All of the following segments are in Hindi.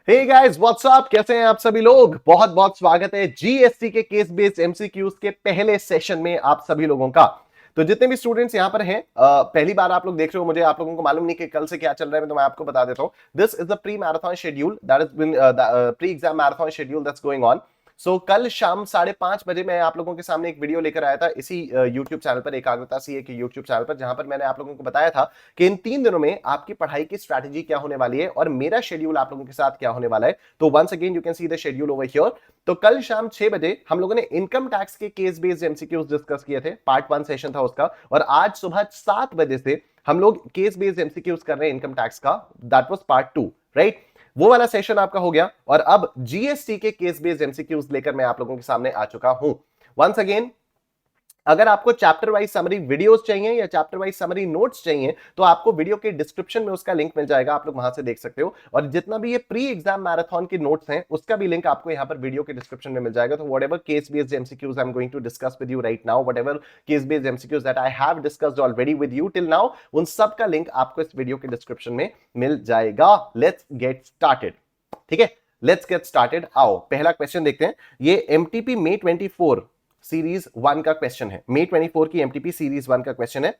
हे गाइस व्हाट्स अप, कैसे हैं आप सभी लोग। बहुत बहुत स्वागत है जीएसटी के केस बेस्ड एमसीक्यूज के पहले सेशन में आप सभी लोगों का। तो जितने भी स्टूडेंट्स यहां पर हैं, पहली बार आप लोग देख रहे हो, मुझे आप लोगों को मालूम नहीं कि कल से क्या चल रहा है, तो मैं आपको बता देता हूं। This is the pre marathon schedule that is been pre exam marathon schedule that's going on. So कल शाम 5:30 बजे मैं आप लोगों के सामने एक वीडियो लेकर आया था इसी यूट्यूब चैनल पर, एकाग्रता सी एक यूट्यूब चैनल पर, जहां पर मैंने आप लोगों को बताया था कि इन 3 दिनों में आपकी पढ़ाई की स्ट्रैटेजी क्या होने वाली है और मेरा शेड्यूल आप लोगों के साथ क्या होने वाला है। तो once again you can see the schedule over here. तो कल शाम 6 बजे हम लोगों ने इनकम टैक्स के केस बेस्ड एमसीक्यूज डिस्कस किए थे, पार्ट 1 सेशन था उसका। और आज सुबह 7 बजे से हम लोग केस बेस्ड एमसीक्यूज कर रहे हैं इनकम टैक्स का, दैट वाज पार्ट 2, राइट। वो वाला सेशन आपका हो गया और अब जीएसटी के केस बेस्ड एमसीक्यूज लेकर मैं आप लोगों के सामने आ चुका हूं। वंस अगेन, अगर आपको चैप्टर वाइज समरी वीडियोस चाहिए या चैप्टर वाइज समरी नोट्स चाहिए तो आपको वीडियो के डिस्क्रिप्शन में उसका लिंक मिल जाएगा, आप लोग वहां से देख सकते हो। और जितना भी ये प्री एग्जाम मैराथन के नोट्स हैं उसका भी लिंक आपको यहां पर वीडियो के डिस्क्रिप्शन में मिल जाएगा। तो whatever case based MCQs I am going to discuss with you right now, whatever case based MCQs that I have discussed already with you till now, उन सब का लिंक आपको इस वीडियो के डिस्क्रिप्शन में मिल जाएगा। Let's get started. ठीक है, लेट्स गेट स्टार्टेड। आओ पहला क्वेश्चन देखते हैं। ये एमटीपी मे 24 सीरीज 1 का क्वेश्चन है, मे 24 की एमटीपी सीरीज 1 का क्वेश्चन है।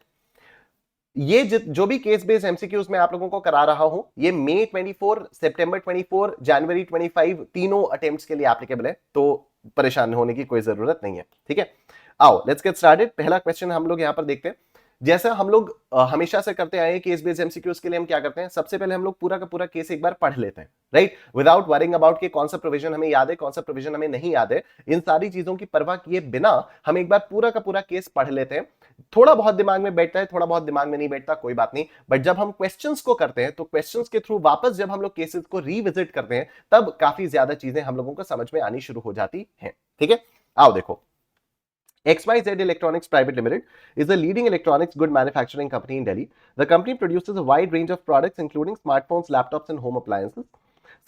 ये जो भी केस बेस्ड एमसीक्यूज मैं आप लोगों को करा रहा हूं, ये मे 24, सितंबर 24, जनवरी 25 तीनों अटेम्प्ट्स के लिए एप्लीकेबल है, तो परेशान होने की कोई जरूरत नहीं है। ठीक है, आओ लेट्स गेट स्टार्टेड। पहला क्वेश्चन हम लोग यहां पर देखते हैं। जैसा हम लोग हमेशा से करते आए हैं केस बेस्ड एमसीक्यूज के लिए, हम क्या करते हैं, सबसे पहले हम लोग पूरा का पूरा केस एक बार पढ़ लेते हैं, राइट, विदाउट वरिंग अबाउट कि कौन सा प्रोविजन हमें याद है, कौन सा प्रोविजन हमें नहीं याद है। इन सारी चीजों की परवाह किए बिना हम एक बार पूरा का पूरा केस पढ़ लेते हैं। थोड़ा बहुत दिमाग में बैठता है, थोड़ा बहुत दिमाग में नहीं बैठता, कोई बात नहीं। बट जब हम क्वेश्चंस को करते हैं तो क्वेश्चंस के थ्रू वापस जब हम लोग केसेस को रिविजिट करते हैं तब काफी ज्यादा चीजें हम लोगों को समझ में आनी शुरू हो जाती हैं। ठीक है, आओ देखो। XYZ Electronics Private Limited is a leading electronics good manufacturing company in Delhi. The company produces a wide range of products including smartphones, laptops, and home appliances.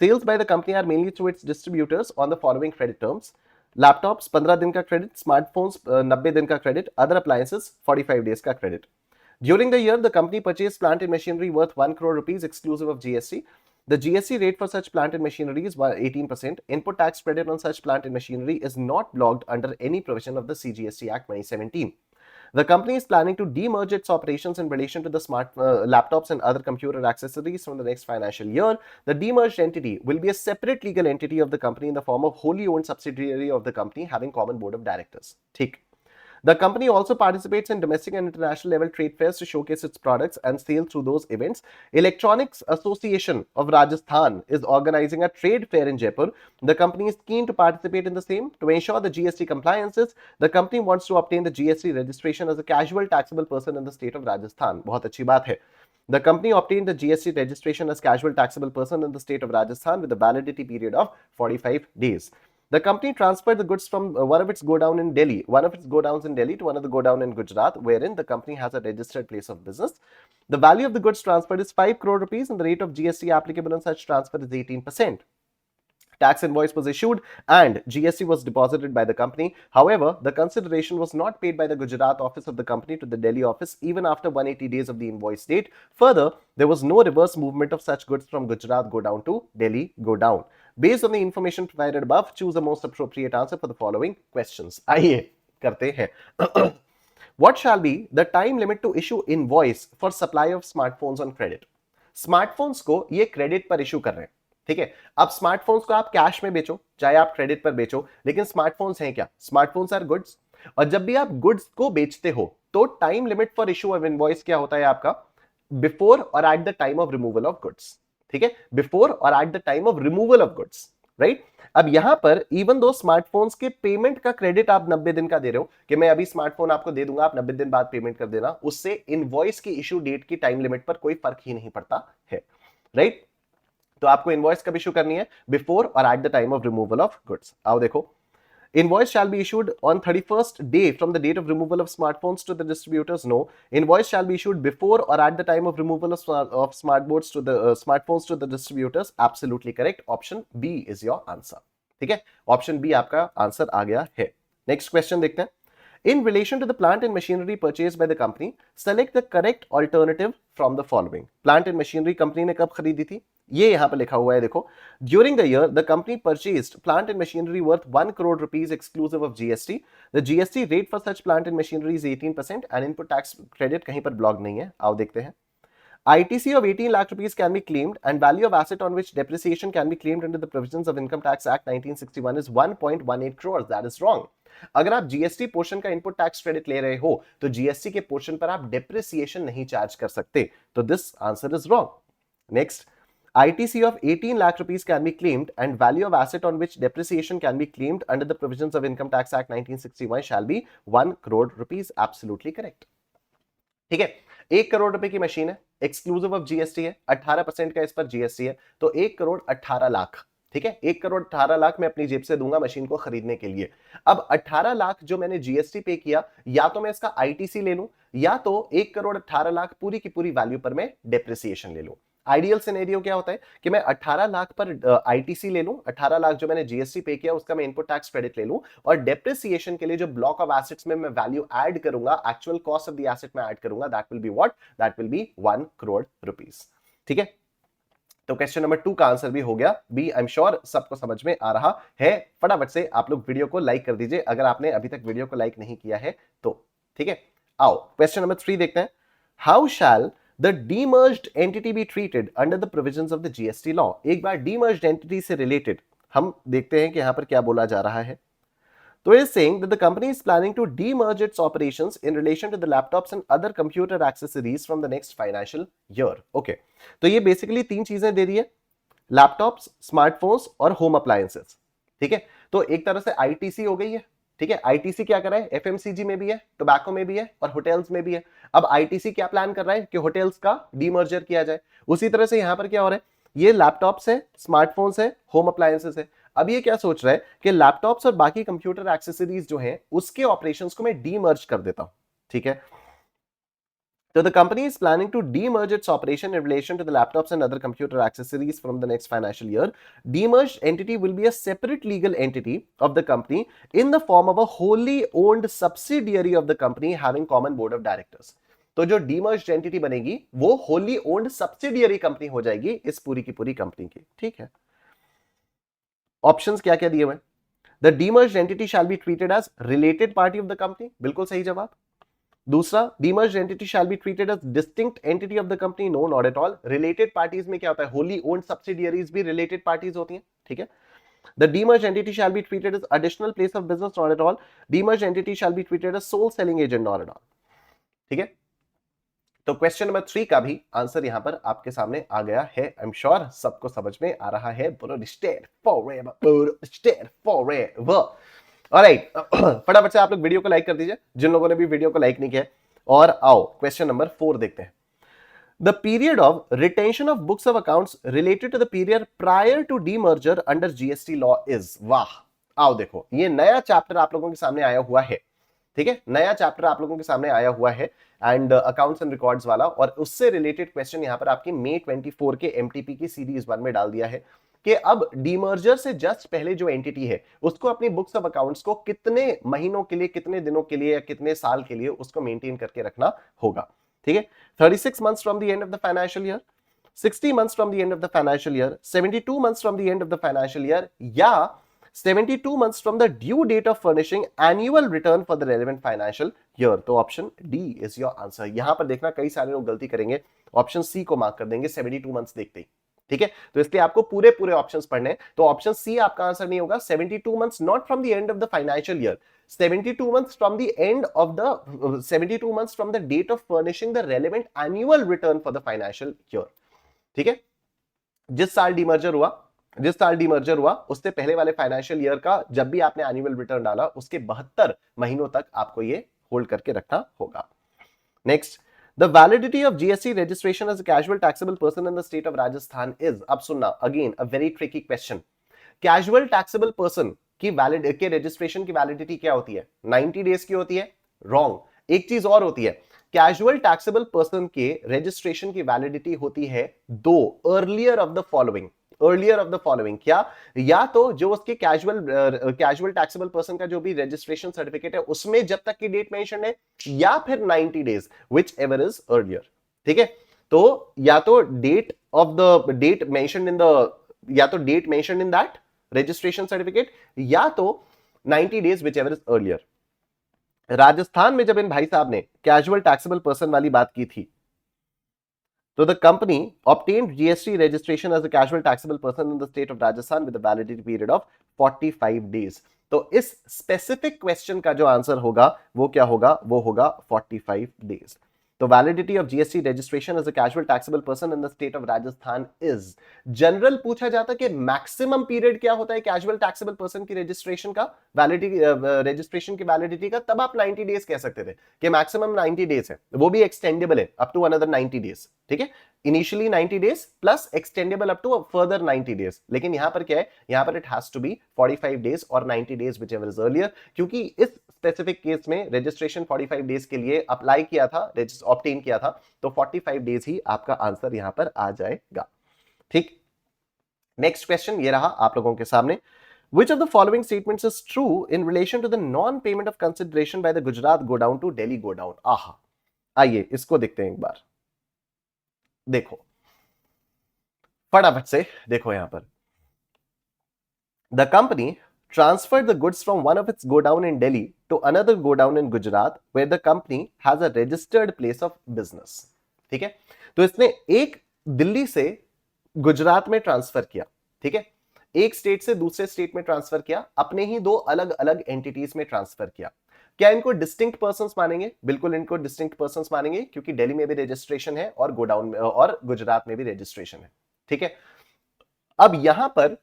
Sales by the company are mainly through its distributors on the following credit terms: laptops 15 दिन का credit, smartphones 90 दिन का credit, other appliances 45 days का credit. During the year, the company purchased plant and machinery worth 1 crore rupees exclusive of GST. The GST rate for such plant and machinery is 18%. Input tax credit on such plant and machinery is not blocked under any provision of the CGST Act 2017. The company is planning to demerge its operations in relation to the smart laptops and other computer accessories from the next financial year. The demerged entity will be a separate legal entity of the company in the form of wholly owned subsidiary of the company having common board of directors. ठीक. The company also participates in domestic and international level trade fairs to showcase its products and sell through those events. Electronics Association of Rajasthan is organizing a trade fair in Jaipur. The company is keen to participate in the same. To ensure the GST compliances, the company wants to obtain the GST registration as a casual taxable person in the state of Rajasthan. बहुत अच्छी बात है. The company obtained the GST registration as casual taxable person in the state of Rajasthan with a validity period of 45 days. The company transferred the goods from one of its godowns in Delhi to one of the godown in Gujarat, wherein the company has a registered place of business. The value of the goods transferred is 5 crore rupees and the rate of GST applicable on such transfer is 18%. Tax invoice was issued and GST was deposited by the company. However, the consideration was not paid by the Gujarat office of the company to the Delhi office even after 180 days of the invoice date. Further, there was no reverse movement of such goods from Gujarat godown to Delhi godown. Based on the information provided above, choose the most appropriate answer for the following questions. आइए करते हैं. What shall be the time limit to issue invoice for supply of smartphones on credit? Smartphones को ये क्रेडिट पर इशू कर रहे हैं, ठीक है। अब स्मार्टफोन्स को आप कैश में बेचो चाहे आप क्रेडिट पर बेचो, लेकिन स्मार्टफोन्स हैं क्या? स्मार्टफोन्स आर गुड्स, और जब भी आप गुड्स को बेचते हो तो time limit for issue of invoice क्या होता है आपका? बिफोर और at the time of removal of goods, ठीक है, बिफोर और at the time of removal of goods, right. अब यहां पर इवन दो स्मार्टफोन्स के पेमेंट का क्रेडिट आप 90 दिन का दे रहे हो कि मैं अभी स्मार्टफोन आपको दे दूंगा, आप 90 दिन बाद पेमेंट कर देना, उससे इनवॉइस की इशू डेट की टाइम लिमिट पर कोई फर्क ही नहीं पड़ता है, राइट। तो आपको इनवॉइस कब इशू करनी है? बिफोर और at the time of removal of goods. आओ देखो, invoice shall be issued on 31st day from the date of removal of smartphones to the distributors. No, invoice shall be issued before or at the time of removal of smartboards to the smartphones to the distributors. Absolutely correct. Option B is your answer. ठीक है, ऑप्शन बी आपका आंसर आ गया है। नेक्स्ट क्वेश्चन देखते हैं। In relation to the plant and machinery purchased by the company, select the correct alternative from the following. Plant and machinery company ने कब खरीदी थी? ये यहां पर लिखा हुआ है, देखो, during the year the company purchased plant and machinery worth 1 crore rupees exclusive of GST. The GST rate for such plant and machinery is 18% and input tax credit कहीं पर ब्लॉक नहीं है। आओ देखते हैं। ITC of 18 lakh rupees can be claimed and value of asset on which depreciation can be claimed under the provisions of Income Tax Act 1961 is 1.18 crores. That is wrong. अगर आप जीएसटी पोर्शन का इनपुट टैक्स क्रेडिट ले रहे हो तो जीएसटी के पोर्शन पर आप डेप्रिसिएशन नहीं चार्ज कर सकते, तो this answer is wrong. Next, ITC of 18 lakh rupees can be claimed and value of asset on which depreciation can be claimed under the provisions of Income Tax Act 1961 shall be 1 crore rupees. Absolutely correct. ठीक है, 1 करोड़ रुपए की मशीन है, एक्सक्लूसिव ऑफ जीएसटी है, 18% का इस पर जीएसटी है, तो 1 करोड़ 18 लाख। ठीक है, 1 करोड़ 18 लाख मैं अपनी जेब से दूंगा मशीन को खरीदने के लिए। अब 18 लाख जो मैंने जीएसटी पे किया, या तो मैं इसका आईटीसी ले लूं, या तो 1 करोड़ 18 लाख पूरी की पूरी वैल्यू पर मैं डेप्रिसिएशन ले लूं। आइडियल सिनेरियो क्या होता है कि मैं 18 लाख पर आईटीसी ले लूं, 18 लाख जो मैंने जीएसटी पे किया उसका मैं इनपुट टैक्स क्रेडिट ले लूं, और डेप्रिसिएशन के लिए जो ब्लॉक ऑफ एसेट्स में मैं वैल्यू ऐड करूंगा, actual cost of the asset में ऐड करूंगा, that will be what, that will be 1 crore rupees. ठीक है, तो क्वेश्चन नंबर 2 का आंसर भी हो गया बी। आई एम श्योर सबको समझ में आ रहा है। फटाफट से आप लोग वीडियो को लाइक कर दीजिए अगर आपने अभी तक वीडियो को लाइक नहीं किया है तो। ठीक है, आओ क्वेश्चन नंबर 3 देखते हैं। How shell the demerged entity be treated under the provisions of the GST law? एक बार demerged entity से related हम देखते हैं कि यहां पर क्या बोला जा रहा है। तो it is saying that the company is planning to demerge its operations in relation to the laptops and other computer accessories from the next financial year. Okay, तो ये बेसिकली 3 चीजें दे रही है, लैपटॉप्स, स्मार्टफोन्स और होम अप्लायंसेस। ठीक है, तो एक तरह से आईटीसी हो गई है। ठीक है, आईटीसी क्या कर रहा है, एफएमसीजी में भी है, टोबैको में भी है और होटल्स में भी है। अब आईटीसी क्या प्लान कर रहा है कि होटल्स का डीमर्जर किया जाए। उसी तरह से यहां पर क्या हो रहा है, ये लैपटॉप्स है, स्मार्टफोन्स है, होम अप्लायंसेस है। अब ये क्या सोच रहा है कि लैपटॉप्स और बाकी कंप्यूटर एक्सेसरीज जो हैं उसके ऑपरेशंस को मैं डीमर्ज कर देता हूं। ठीक है, so the company is planning to demerge its operation in relation to the laptops and other computer accessories from the next financial year. Demerged entity will be a separate legal entity of the company in the form of a wholly owned subsidiary of the company having common board of directors. तो जो demerged entity बनेगी वो wholly owned subsidiary कंपनी हो जाएगी इस पूरी की पूरी कंपनी की। ठीक है, ऑप्शंस क्या क्या दिए हुए? The demerged entity shall be treated as related party of the company, बिल्कुल सही जवाब। दूसरा, demerged entity shall be treated as distinct entity of the company, no not at all। related parties में क्या होता है, wholly owned subsidiaries भी related parties होती हैं। ठीक है, the demerged entity shall be treated as additional place of business, not at all। demerged entity shall be treated as sole selling agent, not at all। ठीक है, तो क्वेश्चन नंबर 3 का भी आंसर यहां पर आपके सामने आ गया है। आई एम श्योर सबको समझ में आ रहा है। ऑलराइट, फटाफट से आप लोग वीडियो को लाइक कर दीजिए जिन लोगों ने भी वीडियो को लाइक नहीं किया। और आओ क्वेश्चन नंबर 4 देखते हैं। The period of retention of books of accounts related to the period prior to demerger under GST law is। वाह, आओ देखो, ये नया चैप्टर आप लोगों के सामने आया हुआ है। ठीक है, नया चैप्टर आप लोगों के सामने आया हुआ है एंड अकाउंट्स एंड रिकॉर्ड्स वाला, और उससे रिलेटेड क्वेश्चन यहां पर आपकी May 24 के एमटीपी की सीरीज 1 में डाल दिया है कि अब डीमर्जर से जस्ट पहले जो एंटिटी है उसको अपनी बुक्स ऑफ अकाउंट्स को कितने महीनों के लिए, कितने दिनों के लिए या कितने साल के लिए उसको मेंटेन करके रखना होगा। ठीक है, 36 months from the end of the financial year, 60 months from the end of the financial year, 72 months from the end of the financial year, या 72 months from the due date of furnishing annual return for the relevant financial year। तो option D is your answer. यहां पर देखना कई सारे लोग गलती करेंगे, ऑप्शन सी को मार्क कर देंगे 72 मंथ्स देखते ही। ठीक है, तो इसलिए आपको पूरे पूरे ऑप्शंस पढ़ने हैं, तो ऑप्शन सी आपका आंसर नहीं होगा। 72 months not from the end of the financial year, 72 months from the end of the 72 months from the date of furnishing the relevant annual return for the financial year। ठीक है, जिस साल डीमर्जर हुआ उससे पहले वाले फाइनेंशियल ईयर का जब भी आपने एनुअल रिटर्न डाला उसके 72 महीनों तक आपको ये होल्ड करके रखना होगा। Next, the validity of GST registration as a casual taxable person in the state of Rajasthan is. अब सुनना, again a very tricky question. Casual taxable person की रजिस्ट्रेशन की वैलिडिटी क्या होती है? 90 डेज की होती है। रॉन्ग, एक चीज और होती है, कैजुअल टैक्सेबल पर्सन के रजिस्ट्रेशन की वैलिडिटी होती है 2, अर्लियर ऑफ द फॉलोइंग। क्या? या तो जो उसके कैजुअल टैक्सेबल पर्सन का जो भी रजिस्ट्रेशन सर्टिफिकेट है उसमें जब तक की डेट मेंशन है, या फिर 90 days, whichever is earlier. ठीक है, तो या तो date of the date mentioned in the, या तो date mentioned in that registration certificate, या तो 90 days whichever is earlier. Rajasthan में जब इन भाई साहब ने कैजुअल टैक्सेबल पर्सन वाली बात की थी, तो the company obtained GST registration as a casual taxable person in the state of Rajasthan with a validity period of 45 days। तो इस स्पेसिफिक क्वेश्चन का जो आंसर होगा वो क्या होगा, वो होगा 45 डेज। तो validity of GST registration as a casual taxable person in the state of Rajasthan is, general पूछा जाता कि मैक्सिमम पीरियड क्या होता है कैजुअल टैक्सेबल पर्सन की रजिस्ट्रेशन का, वैलिडिटी रजिस्ट्रेशन की वैलिडिटी का, तब आप 90 डेज कह सकते थे कि मैक्सिमम 90 डेज है, वो भी एक्सटेंडेबल है अप टू अनदर 90 डेज। ठीक है, initially 90 days plus extendable up to further 90 days. लेकिन यहां पर क्या है, यहां पर it has to be 45 days और 90 days whichever is earlier, क्योंकि इस स्पेसिफिक केस में रजिस्ट्रेशन 45 डेज के लिए अप्लाई किया था, ऑब्टेन किया था, तो 45 डेज ही आपका आंसर यहां पर आ जाएगा। ठीक, नेक्स्ट क्वेश्चन ये रहा आप लोगों के सामने। Which of the following statements is true in relation to the non-payment of consideration by the Gujarat go down to Delhi go down? आहा, आइए इसको देखते हैं एक बार। देखो फटाफट से देखो, यहां पर the company transferred the goods from one of its godown in Delhi to another godown in Gujarat where the company has a registered place of business। ठीक है, तो इसने एक दिल्ली से गुजरात में ट्रांसफर किया। ठीक है, एक स्टेट से दूसरे स्टेट में ट्रांसफर किया, अपने ही दो अलग अलग एंटिटीज में ट्रांसफर किया। क्या इनको डिस्टिंक्ट पर्संस मानेंगे? बिल्कुल इनको डिस्टिंक्ट पर्संस मानेंगे, क्योंकि दिल्ली में भी रजिस्ट्रेशन है और गोडाउन में और गुजरात में भी रजिस्ट्रेशन है। ठीक है, अब यहां पर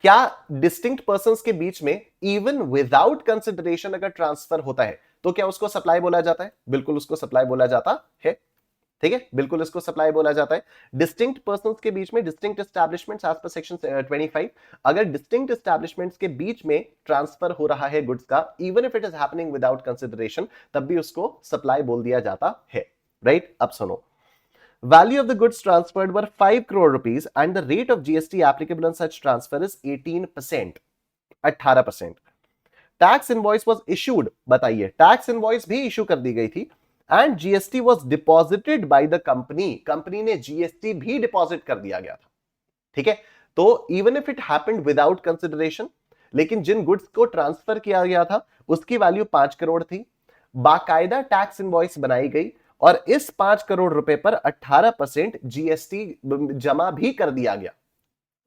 क्या डिस्टिंक्ट पर्संस के बीच में इवन विदाउट कंसिडरेशन अगर ट्रांसफर होता है तो क्या उसको सप्लाई बोला जाता है? बिल्कुल उसको सप्लाई बोला जाता है। ठीक है, बिल्कुल इसको सप्लाई बोला जाता है। डिस्टिंक्ट पर्संस के बीच में, distinct establishments as per section 25, अगर डिस्टिंक्ट एस्टैब्लिशमेंट्स के बीच में ट्रांसफर हो रहा है गुड्स का, even if it is happening without consideration, तब भी उसको सप्लाई बोल दिया जाता है। राइट, अब सुनो, value of the goods transferred were 5 crore rupees and the rate of GST applicable on such transfer is 18%, 18%। Tax invoice was issued, बताइए टैक्स इनवॉइस भी इशू कर दी गई थी, and GST was deposited bye the company, company ने जीएसटी भी डिपॉजिट कर दिया गया था। ठीक है, तो even if it happened without consideration, लेकिन जिन गुड्स को ट्रांसफर किया गया था उसकी वैल्यू 5 करोड़ थी, बाकायदा टैक्स इनवॉइस बनाई गई और इस 5 करोड़ रुपए पर 18% जीएसटी जमा भी कर दिया गया।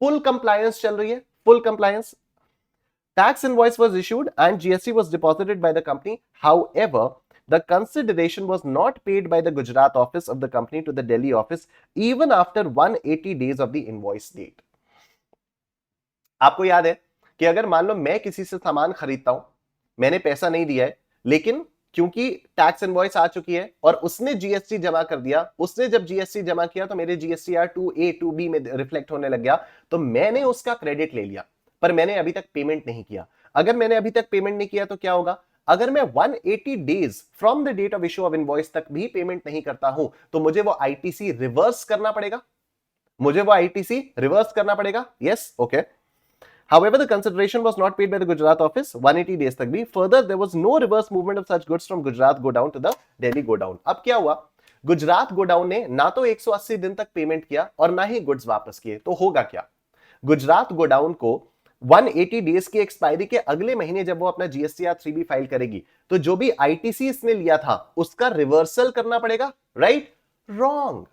फुल कंप्लायंस चल रही है, full compliance. Tax invoice was issued and GST was deposited by the company. However, the consideration was not paid by the Gujarat office of the company to the Delhi office even after 180 days of the invoice date। आपको याद है कि अगर मान लो मैं किसी से सामान खरीदता हूं, मैंने पैसा नहीं दिया है, लेकिन क्योंकि टैक्स इनवॉइस आ चुकी है और उसने जीएसटी जमा कर दिया, उसने जब जीएसटी जमा किया तो मेरे जीएसटीआर 2A 2B में रिफ्लेक्ट होने लग गया, तो मैंने उसका क्रेडिट ले लिया, पर मैंने अभी तक पेमेंट नहीं किया। अगर मैंने अभी तक पेमेंट नहीं किया तो क्या होगा? अगर मैं 180 days from the date of issue of invoice तक भी पेमेंट नहीं करता हूं, तो मुझे वो आईटीसी रिवर्स करना पड़ेगा, मुझे वो आईटीसी रिवर्स करना पड़ेगा। Yes, okay. However, the consideration was not paid by the Gujarat office 180 days तक भी। Further, there was no reverse movement of such goods from Gujarat go down to the Delhi go down। अब क्या हुआ? गुजरात गोडाउन ने ना तो 180 दिन तक पेमेंट किया और ना ही गुड्स वापस किए, तो होगा क्या? गुजरात गोडाउन को 180 डेज की एक्सपायरी के अगले महीने जब वो अपना जीएसटीआर 3B फाइल करेगी, तो जो भी आईटीसी इसने लिया था उसका रिवर्सल करना पड़ेगा। Right? Wrong.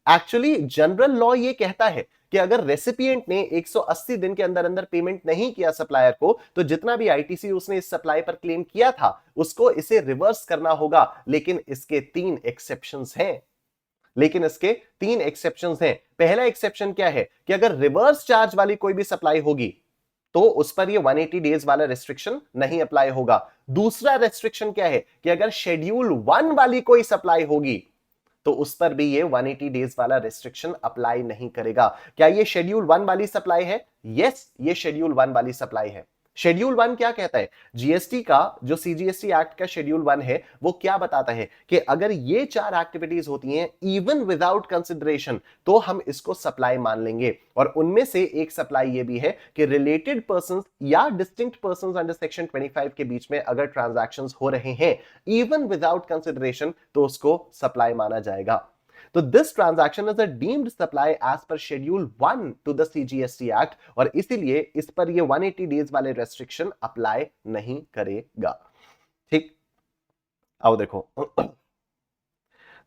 Actually general law ये कहता है कि अगर रेसिपिएंट ने 180 दिन के अंदर अंदर पेमेंट नहीं किया सप्लायर को, तो जितना भी आईटीसी उसने इस सप्लाई पर क्लेम किया था उसको इसे रिवर्स करना होगा। लेकिन इसके 3 एक्सेप्शंस हैं, लेकिन इसके 3 एक्सेप्शंस हैं। पहला एक्सेप्शन क्या है कि अगर रिवर्स चार्ज वाली कोई भी सप्लाई होगी तो उस पर ये 180 डेज वाला रेस्ट्रिक्शन नहीं अप्लाई होगा। दूसरा रेस्ट्रिक्शन क्या है कि अगर शेड्यूल 1 वाली कोई सप्लाई होगी तो उस पर भी ये 180 डेज वाला रेस्ट्रिक्शन अप्लाई नहीं करेगा। क्या ये शेड्यूल 1 वाली सप्लाई है? यस, ये शेड्यूल 1 वाली सप्लाई है। शेड्यूल 1 क्या कहता है? जीएसटी का जो सीजीएसटी एक्ट का शेड्यूल 1 है वो क्या बताता है कि अगर ये 4 एक्टिविटीज होती हैं इवन विदाउट कंसिडरेशन, तो हम इसको सप्लाई मान लेंगे। और उनमें से एक सप्लाई ये भी है कि रिलेटेड पर्संस या डिस्टिंक्ट पर्संस अंडर सेक्शन 25 के बीच में अगर ट्रांजैक्शंस हो रहे हैं इवन विदाउट कंसिडरेशन, तो उसको सप्लाई माना जाएगा। तो this transaction is a deemed supply as per schedule 1 to the CGST act, और इसीलिए इस पर ये 180 डेज वाले रेस्ट्रिक्शन अप्लाई नहीं करेगा। ठीक, आओ देखो।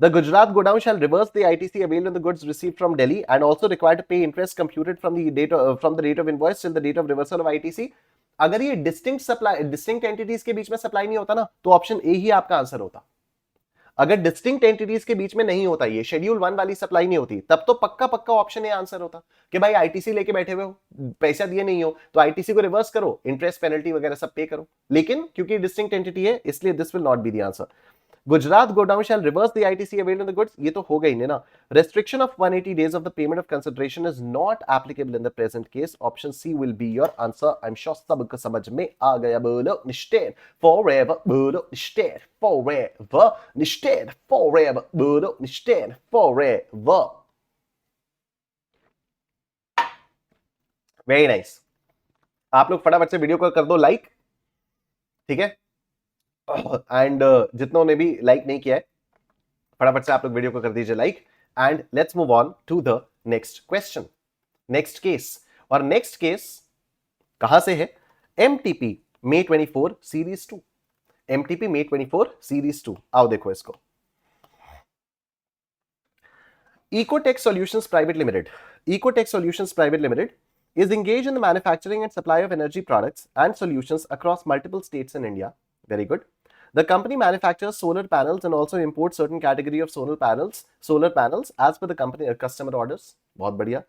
The Gujarat Godown shall reverse the ITC availed on the goods received from Delhi and also required to pay interest computed from the rate of invoice till the date of reversal of ITC. अगर ये डिस्टिंक्ट एंटिटीज के बीच में सप्लाई नहीं होता ना, तो ऑप्शन ए ही आपका आंसर होता। अगर डिस्टिंक्ट एंटिटीज के बीच में नहीं होता, ये शेड्यूल 1 वाली सप्लाई नहीं होती, तब तो पक्का पक्का ऑप्शन ए आंसर होता कि भाई आईटीसी लेके बैठे हुए हो, पैसा दिए नहीं हो, तो आईटीसी को रिवर्स करो, इंटरेस्ट पेनल्टी वगैरह सब पे करो। लेकिन क्योंकि डिस्टिंक्ट एंटिटी है, इसलिए this will not be the answer. Gujarat Godown shall reverse the ITC availed on the goods. ये तो हो गई ना। Restriction of 180 days of the payment of consideration is not applicable in the present case. Option C will be your answer. I'm sure सबको समझ में आ गया। बोलो निश्चय forever, बोलो निश्चय forever, निश्चय forever, बोलो निश्चय forever. Very nice. आप लोग फटाफट से वीडियो को कर दो लाइक, ठीक है? एंड जितनों ने भी लाइक नहीं किया है, फटाफट से आप लोग वीडियो को कर दीजिए like. And let's move on to the next question, next case. और नेक्स्ट केस कहां से है? MTP May 24 series 2, MTP May 24 series 2। आओ देखो इसको। Ecotech Solutions Private Limited, Ecotech Solutions Private Limited is engaged in the manufacturing and supply of energy products and solutions across multiple states in India. Very good. The company manufactures solar panels and also imports certain category of solar panels as per the company customer orders. बहुत बढ़िया.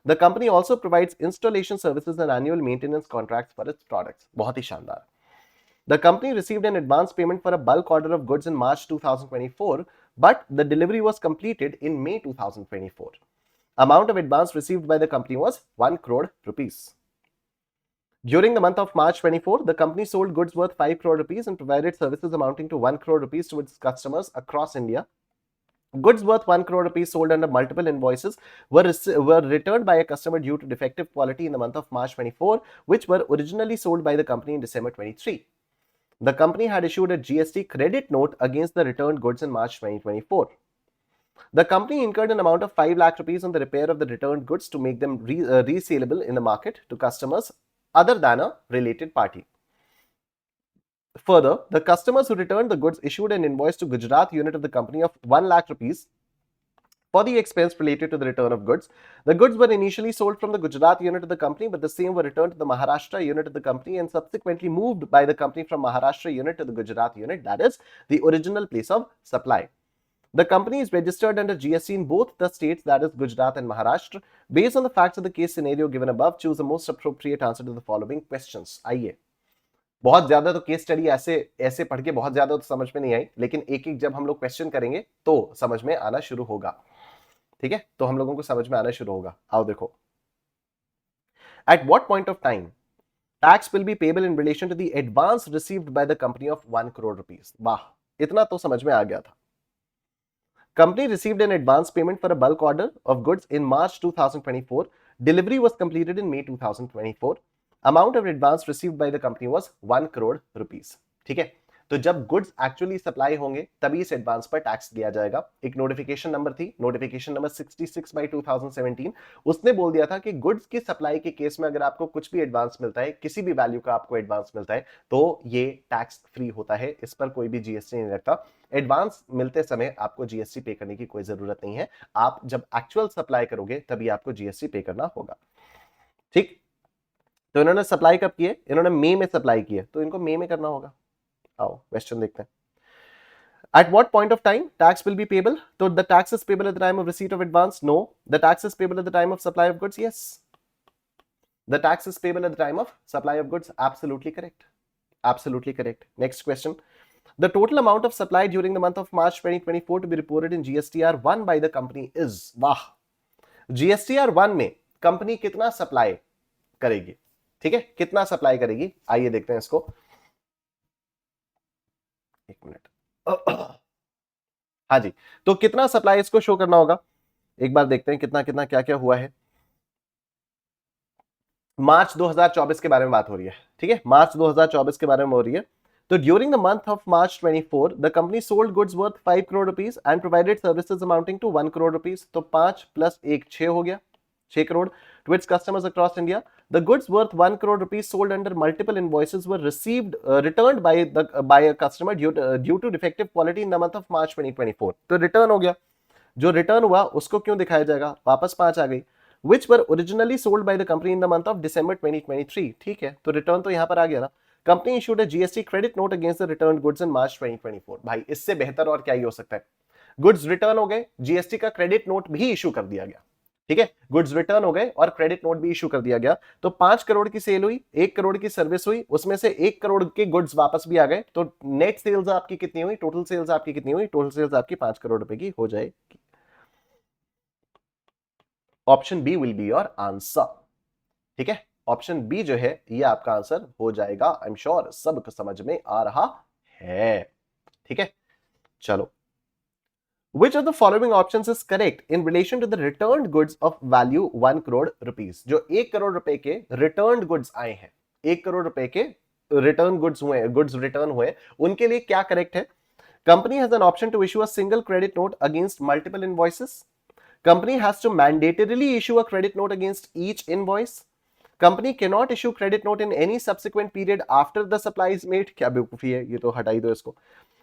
The company also provides installation services and annual maintenance contracts for its products. बहुत ही शानदार. The company received an advance payment for a bulk order of goods in March 2024, but the delivery was completed in May 2024. Amount of advance received by the company was 1 crore rupees. During the month of March 24, the company sold goods worth 5 crore rupees and provided services amounting to 1 crore rupees to its customers across India. Goods worth 1 crore rupees sold under multiple invoices were returned by a customer due to defective quality in the month of March 24, which were originally sold by the company in December 23. The company had issued a GST credit note against the returned goods in March 2024. The company incurred an amount of 5 lakh rupees on the repair of the returned goods to make them resaleable in the market to customers other than a related party. Further, the customers who returned the goods issued an invoice to Gujarat unit of the company of 1 lakh rupees for the expense related to the return of goods. The goods were initially sold from the Gujarat unit of the company, but the same were returned to the Maharashtra unit of the company and subsequently moved by the company from Maharashtra unit to the Gujarat unit, that is, the original place of supply. The company is registered under GST in both the states, that is Gujarat and Maharashtra. Based on the facts of the case scenario given above, choose the most appropriate answer to the following questions. आइए, बहुत ज्यादा तो केस स्टडी ऐसे पढ़ के बहुत ज्यादा तो समझ में नहीं आई, लेकिन एक एक जब हम लोग क्वेश्चन करेंगे तो समझ में आना शुरू होगा, ठीक है? तो हम लोगों को समझ में आना शुरू होगा। आओ देखो। At what point of time tax will be payable in relation to the advance received by the company of 1 crore rupees? वाह, इतना तो समझ में आ गया था। Company received an advance payment for a bulk order of goods in March 2024. Delivery was completed in May 2024. Amount of advance received by the company was 1 crore rupees. ठीक है? तो जब गुड्स एक्चुअली सप्लाई होंगे तभी इस एडवांस पर टैक्स दिया जाएगा। एक नोटिफिकेशन नंबर थी, नोटिफिकेशन नंबर 66/2017, उसने बोल दिया था कि गुड्स की सप्लाई के केस में अगर आपको कुछ भी एडवांस मिलता है, किसी भी वैल्यू का आपको एडवांस मिलता है, तो ये टैक्स फ्री होता है, इस पर कोई भी जीएसटी नहीं लगता। एडवांस मिलते समय आपको जीएसटी पे करने की कोई जरूरत नहीं है, आप जब एक्चुअल सप्लाई करोगे तभी आपको जीएसटी पे करना होगा। ठीक, तो इन्होंने सप्लाई कब किए? इन्होंने मई में सप्लाई किए, तो इनको मई में करना होगा। आओ क्वेश्चन देखते हैं। At what point of time tax will be payable? So the tax is payable at the time of receipt of advance? No. The tax is payable at the time of supply of goods? Yes. The tax is payable at the time of supply of goods? Absolutely correct. Absolutely correct. Next question. The total amount of supply during the month of March 2024 to be reported in GSTR1 by the company is? वाह, GSTR1 में कंपनी कितना सप्लाई करेगी? ठीक है, कितना सप्लाई करेगी? आइए देखते हैं इसको। एक मिनट। हाँ जी, तो कितना सप्लाई इसको शो करना होगा, एक बार देखते हैं कितना कितना क्या क्या हुआ है। मार्च 2024 के बारे में बात हो रही है, ठीक है? मार्च 2024 के बारे में हो रही है। तो during the month of March 24 the company sold goods worth 5 crore rupees and provided services amounting to 1 crore rupees. तो 5 प्लस 1 6 हो गया, 6 crore to its customers across India. The goods worth 1 crore rupees sold under multiple invoices were received returned by a customer due to defective quality in the month of March 2024। तो रिटर्न हो गया, जो रिटर्न हुआ उसको क्यों दिखाया जाएगा, वापस 5 आ गई। which were originally sold by the company in the month of December 2023। ठीक है, तो रिटर्न तो यहां पर आ गया ना। Company issued a GST credit note against the return goods in March 2024। भाई इससे बेहतर और क्या ही हो सकता है। गुड्स रिटर्न हो गए, जीएसटी का क्रेडिट नोट भी इशू कर दिया गया। ठीक है, गुड्स रिटर्न हो गए और क्रेडिट नोट भी इशू कर दिया गया। तो 5 करोड़ की सेल हुई, 1 करोड़ की सर्विस हुई, उसमें से 1 करोड़ के गुड्स वापस भी आ गए। तो नेट सेल्स आपकी कितनी हुई, टोटल सेल्स आपकी कितनी हुई, टोटल सेल्स आपकी 5 करोड़ रुपए की हो जाएगी। Option B will be your answer. ठीक है, ऑप्शन बी जो है ये आपका आंसर हो जाएगा। आई एम श्योर सबको समझ में आ रहा है। ठीक है, चलो। Which of the following options is correct in relation to the returned goods of value 1 crore rupees? जो 1 करोड़ रुपए के returned goods आए हैं, 1 करोड़ रुपए के return goods हुए, goods return हुए, उनके लिए क्या correct है? Company has an option to issue a single credit note against multiple invoices. Company has to mandatorily issue a credit note against each invoice. Company cannot issue credit note in any subsequent period after the supply is made। क्या बेवकूफी है, ये तो हटा ही दो इसको।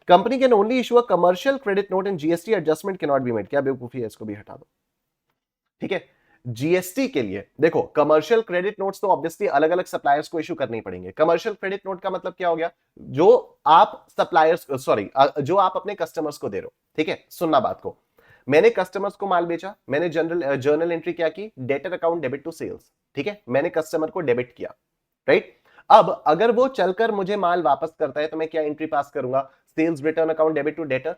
Company can only issue a commercial credit note in GST adjustment can not be made. क्या बेवकूफी है, इसको भी हटा दो। ठीक है, जीएसटी के लिए देखो कमर्शियल क्रेडिट नोट्स तो ऑब्वियसली अलग अलग सप्लायर्स को इशू करने ही पड़ेंगे। कमर्शियल क्रेडिट नोट का मतलब क्या हो गया, जो आप सप्लायर्स सॉरी जो आप अपने कस्टमर्स को दे रहे हो। ठीक है, सुनना बात को, मैंने कस्टमर्स को माल बेचा, मैंने जर्नल एंट्री क्या की, debtor account debit to sales. ठीक है, मैंने कस्टमर को डेबिट किया, राइट। अब अगर वो चलकर मुझे माल वापस करता है तो मैं क्या एंट्री पास करूंगा, sales return account debit to debtor.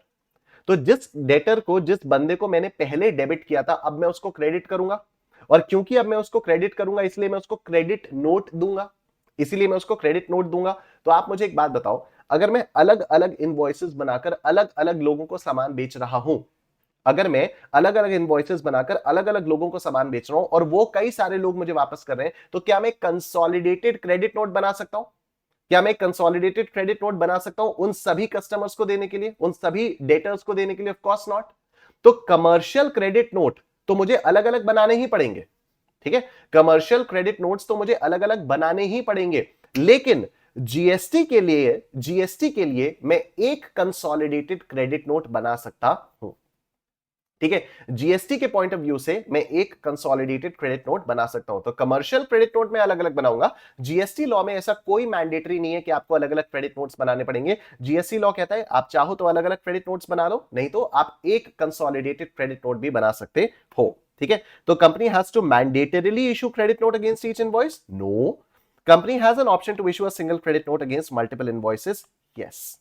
तो जिस डेटर को, जिस बंदे को मैंने पहले डेबिट किया था, अब मैं उसको क्रेडिट करूंगा, और क्योंकि अब मैं उसको क्रेडिट करूंगा इसलिए मैं उसको क्रेडिट नोट दूंगा, इसीलिए मैं उसको क्रेडिट नोट दूंगा। तो आप मुझे एक बात बताओ, अगर मैं अलग अलग इनवॉइसेस बनाकर अलग अलग लोगों को सामान बेच रहा हूं, अगर मैं अलग अलग इनवॉइसेस बनाकर अलग अलग लोगों को सामान बेच रहा हूं और वो कई सारे लोग मुझे वापस कर रहे हैं, तो क्या मैं कंसोलिडेटेड क्रेडिट नोट बना सकता हूं? क्या मैं कंसोलिडेटेड क्रेडिट नोट बना सकता हूं उन सभी कस्टमर्स को देने के लिए, उन सभी डेटर्स को देने के लिए? Of course not. तो कमर्शियल क्रेडिट नोट तो मुझे अलग अलग बनाने ही पड़ेंगे। ठीक है, कमर्शियल क्रेडिट नोट्स तो मुझे अलग अलग बनाने ही पड़ेंगे, लेकिन जीएसटी के लिए मैं एक कंसोलिडेटेड क्रेडिट नोट बना सकता हूं। ठीक है, जीएसटी के पॉइंट ऑफ व्यू से मैं एक कंसोलिडेटेड क्रेडिट नोट बना सकता हूं। तो कमर्शियल क्रेडिट नोट में अलग अलग बनाऊंगा। जीएसटी लॉ में ऐसा कोई मैंडेटरी नहीं है कि आपको अलग अलग क्रेडिट नोट्स बनाने पड़ेंगे। जीएसटी लॉ कहता है आप चाहो तो अलग अलग क्रेडिट नोट्स बना लो, नहीं तो आप एक कंसोलिडेटेड क्रेडिट नोट भी बना सकते हो। ठीक है, तो company has to mandatorily issue credit note against each invoice? No, company has an option to issue a single credit note against multiple invoices. Yes,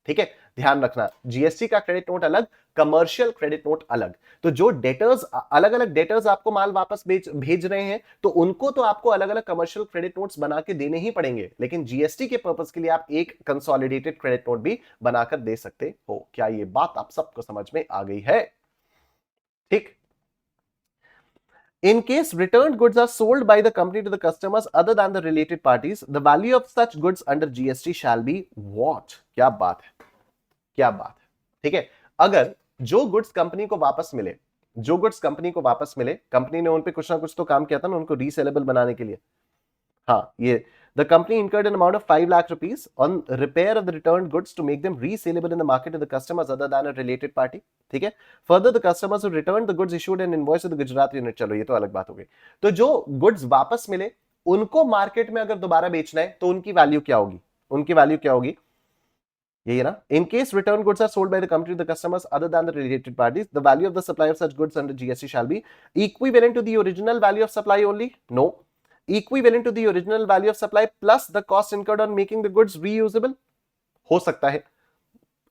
ठीक है, ध्यान रखना, जीएसटी का क्रेडिट नोट अलग, कमर्शियल क्रेडिट नोट अलग। तो जो डेटर्स, अलग अलग डेटर्स आपको माल वापस भेज रहे हैं, तो उनको तो आपको अलग अलग कमर्शियल क्रेडिट नोट्स बना के देने ही पड़ेंगे, लेकिन जीएसटी के पर्पस के लिए आप एक कंसोलिडेटेड क्रेडिट नोट भी बनाकर दे सकते हो। क्या ये बात आप सबको समझ में आ गई है? ठीक। In case returned goods are sold by the company to the customers other than the related parties, the value of such goods under GST shall be what? क्या बात है, क्या बात है। ठीक है, अगर जो गुड्स कंपनी को वापस मिले, जो गुड्स कंपनी को वापस मिले, कंपनी ने उन पे कुछ ना कुछ तो काम किया था ना उनको रीसेलेबल बनाने के लिए। हाँ, ये the company incurred an amount of 5 lakh rupees on repair of the returned goods to make them resaleable in the market to the customers other than a related party। ठीक है, further the customers who returned the goods issued an invoice to the Gujarat unit। चलो ये तो अलग बात हो गई। तो जो गुड्स वापस मिले उनको मार्केट में अगर दोबारा बेचना है तो उनकी वैल्यू क्या होगी, उनकी वैल्यू क्या होगी, यही है ना। In case returned goods are sold by the company to the customers other than the related parties, the value of the supply of such goods under GST shall be equivalent to the original value of supply only? No, equivalent to the original value of supply plus the cost incurred on making the goods reusable। हो सकता है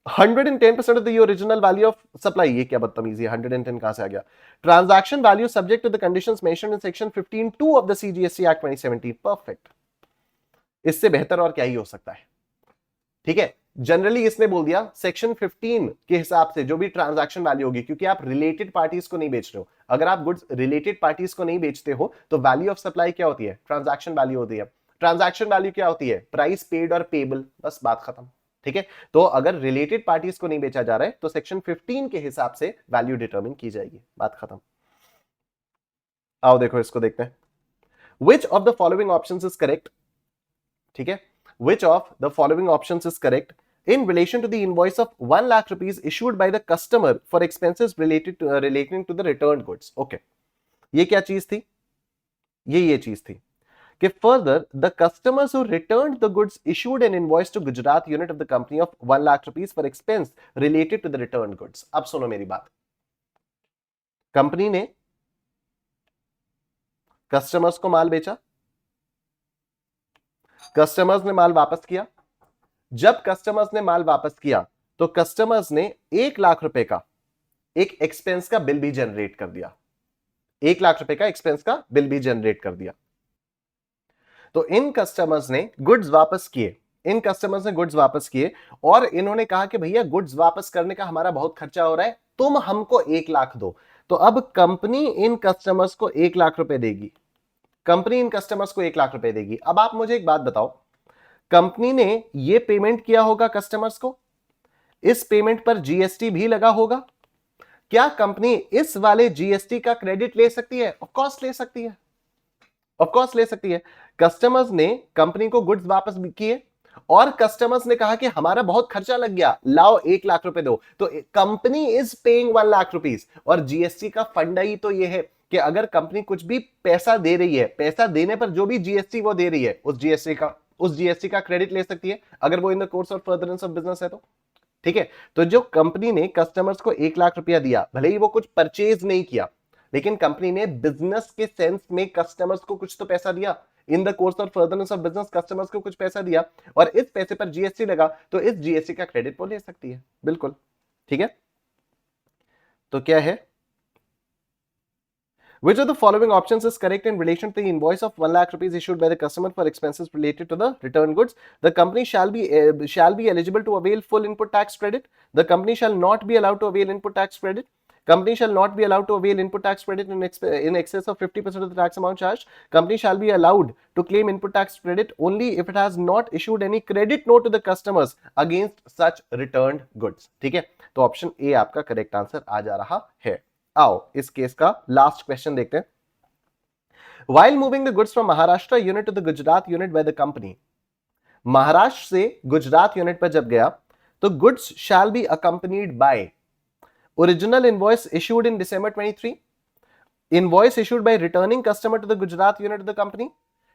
110% of the original value of supply। ये क्या बदतमीजी है, 110 कहां से आ गया। Transaction value subject to the conditions mentioned in section 15(2) of the CGST Act 2017। Perfect, इससे बेहतर और क्या ही हो सकता है। ठीक है, जनरली इसने बोल दिया सेक्शन 15 के हिसाब से जो भी ट्रांजैक्शन वैल्यू होगी, क्योंकि आप रिलेटेड पार्टीज को नहीं बेच रहे हो। अगर आप गुड्स रिलेटेड पार्टीज को नहीं बेचते हो तो वैल्यू ऑफ सप्लाई क्या होती है, ट्रांजैक्शन वैल्यू होती है। ट्रांजैक्शन वैल्यू क्या होती है, प्राइस पेड और पेबल, बस बात खत्म। ठीक है, तो अगर रिलेटेड पार्टीज को नहीं बेचा जा रहा है तो सेक्शन 15 के हिसाब से वैल्यू डिटरमिन की जाएगी, बात खत्म। आओ देखो इसको देखते हैं। Which of the following options is correct, ठीक है, which of the following options is correct in relation to the invoice of 1 lakh rupees issued by the customer for expenses relating to the returned goods. Okay, ये क्या चीज थी, ये चीज थी कि further the customers who returned the goods issued an invoice to Gujarat unit of the company of 1 lakh rupees for expense related to the returned goods. अब सुनो मेरी बात, कंपनी ने कस्टमर्स को माल बेचा, कस्टमर्स ने माल वापस किया, जब कस्टमर्स ने माल वापस किया तो कस्टमर्स ने 1 लाख रुपए का एक एक्सपेंस का बिल भी जनरेट कर दिया, 1 लाख रुपए का एक्सपेंस का बिल भी जनरेट कर दिया। तो इन कस्टमर्स ने गुड्स वापस किए, इन कस्टमर्स ने गुड्स वापस किए और इन्होंने कहा कि भैया गुड्स वापस करने का हमारा बहुत खर्चा हो रहा है, तुम हमको 1 लाख दो। तो अब कंपनी इन कस्टमर्स को 1 लाख रुपए देगी, कंपनी इन कस्टमर्स को 1 लाख रुपए देगी। अब आप मुझे एक बात बताओ, कंपनी ने यह पेमेंट किया होगा कस्टमर्स को, इस पेमेंट पर जीएसटी भी लगा होगा, क्या कंपनी इस वाले जीएसटी का क्रेडिट ले सकती है? ऑफ कोर्स ले सकती है, ऑफ कोर्स ले सकती है। कस्टमर्स ने कंपनी को गुड्स वापस किए और कस्टमर्स ने कहा कि हमारा बहुत खर्चा लग गया, लाओ 1 लाख रुपए दो, तो company is paying 1 lakh rupees. और जीएसटी का फंडा ही तो ये है कि अगर कंपनी कुछ भी पैसा दे रही है, पैसा देने पर जो भी जीएसटी वो दे रही है, उस जीएसटी का क्रेडिट ले सकती है अगर वो in the course of furtherance of business है तो। ठीक है, तो जो कंपनी ने कस्टमर्स को 1 लाख रुपया दिया, भले ही वो कुछ परचेज नहीं किया, लेकिन कंपनी ने बिजनेस के सेंस में कस्टमर्स को कुछ तो पैसा दिया, in the course of furtherance of business customers को कुछ पैसा दिया और इस पैसे पर जीएसटी लगा, तो इस जीएसटी का क्रेडिट वो ले सकती है, बिल्कुल। ठीक है, तो क्या है, which of the following options is correct in relation to the invoice of 1 lakh rupees issued by the customer for expenses related to the return goods? The company shall be eligible to avail full input tax credit. The company shall not be allowed to avail input tax credit. Company shall not be allowed to avail input tax credit in excess of 50% of the tax amount charged. Company shall be allowed to claim input tax credit only if it has not issued any credit note to the customers against such returned goods. ठीक है, तो ऑप्शन ए आपका करेक्ट आंसर आ जा रहा है। आओ इस केस का लास्ट क्वेश्चन देखते हैं। While moving the goods from Maharashtra unit to the Gujarat unit by the company, Maharashtra से गुजरात यूनिट पर जब गया तो goods shall be accompanied by original invoice issued in December 23, invoice issued by returning customer to the Gujarat unit of the company,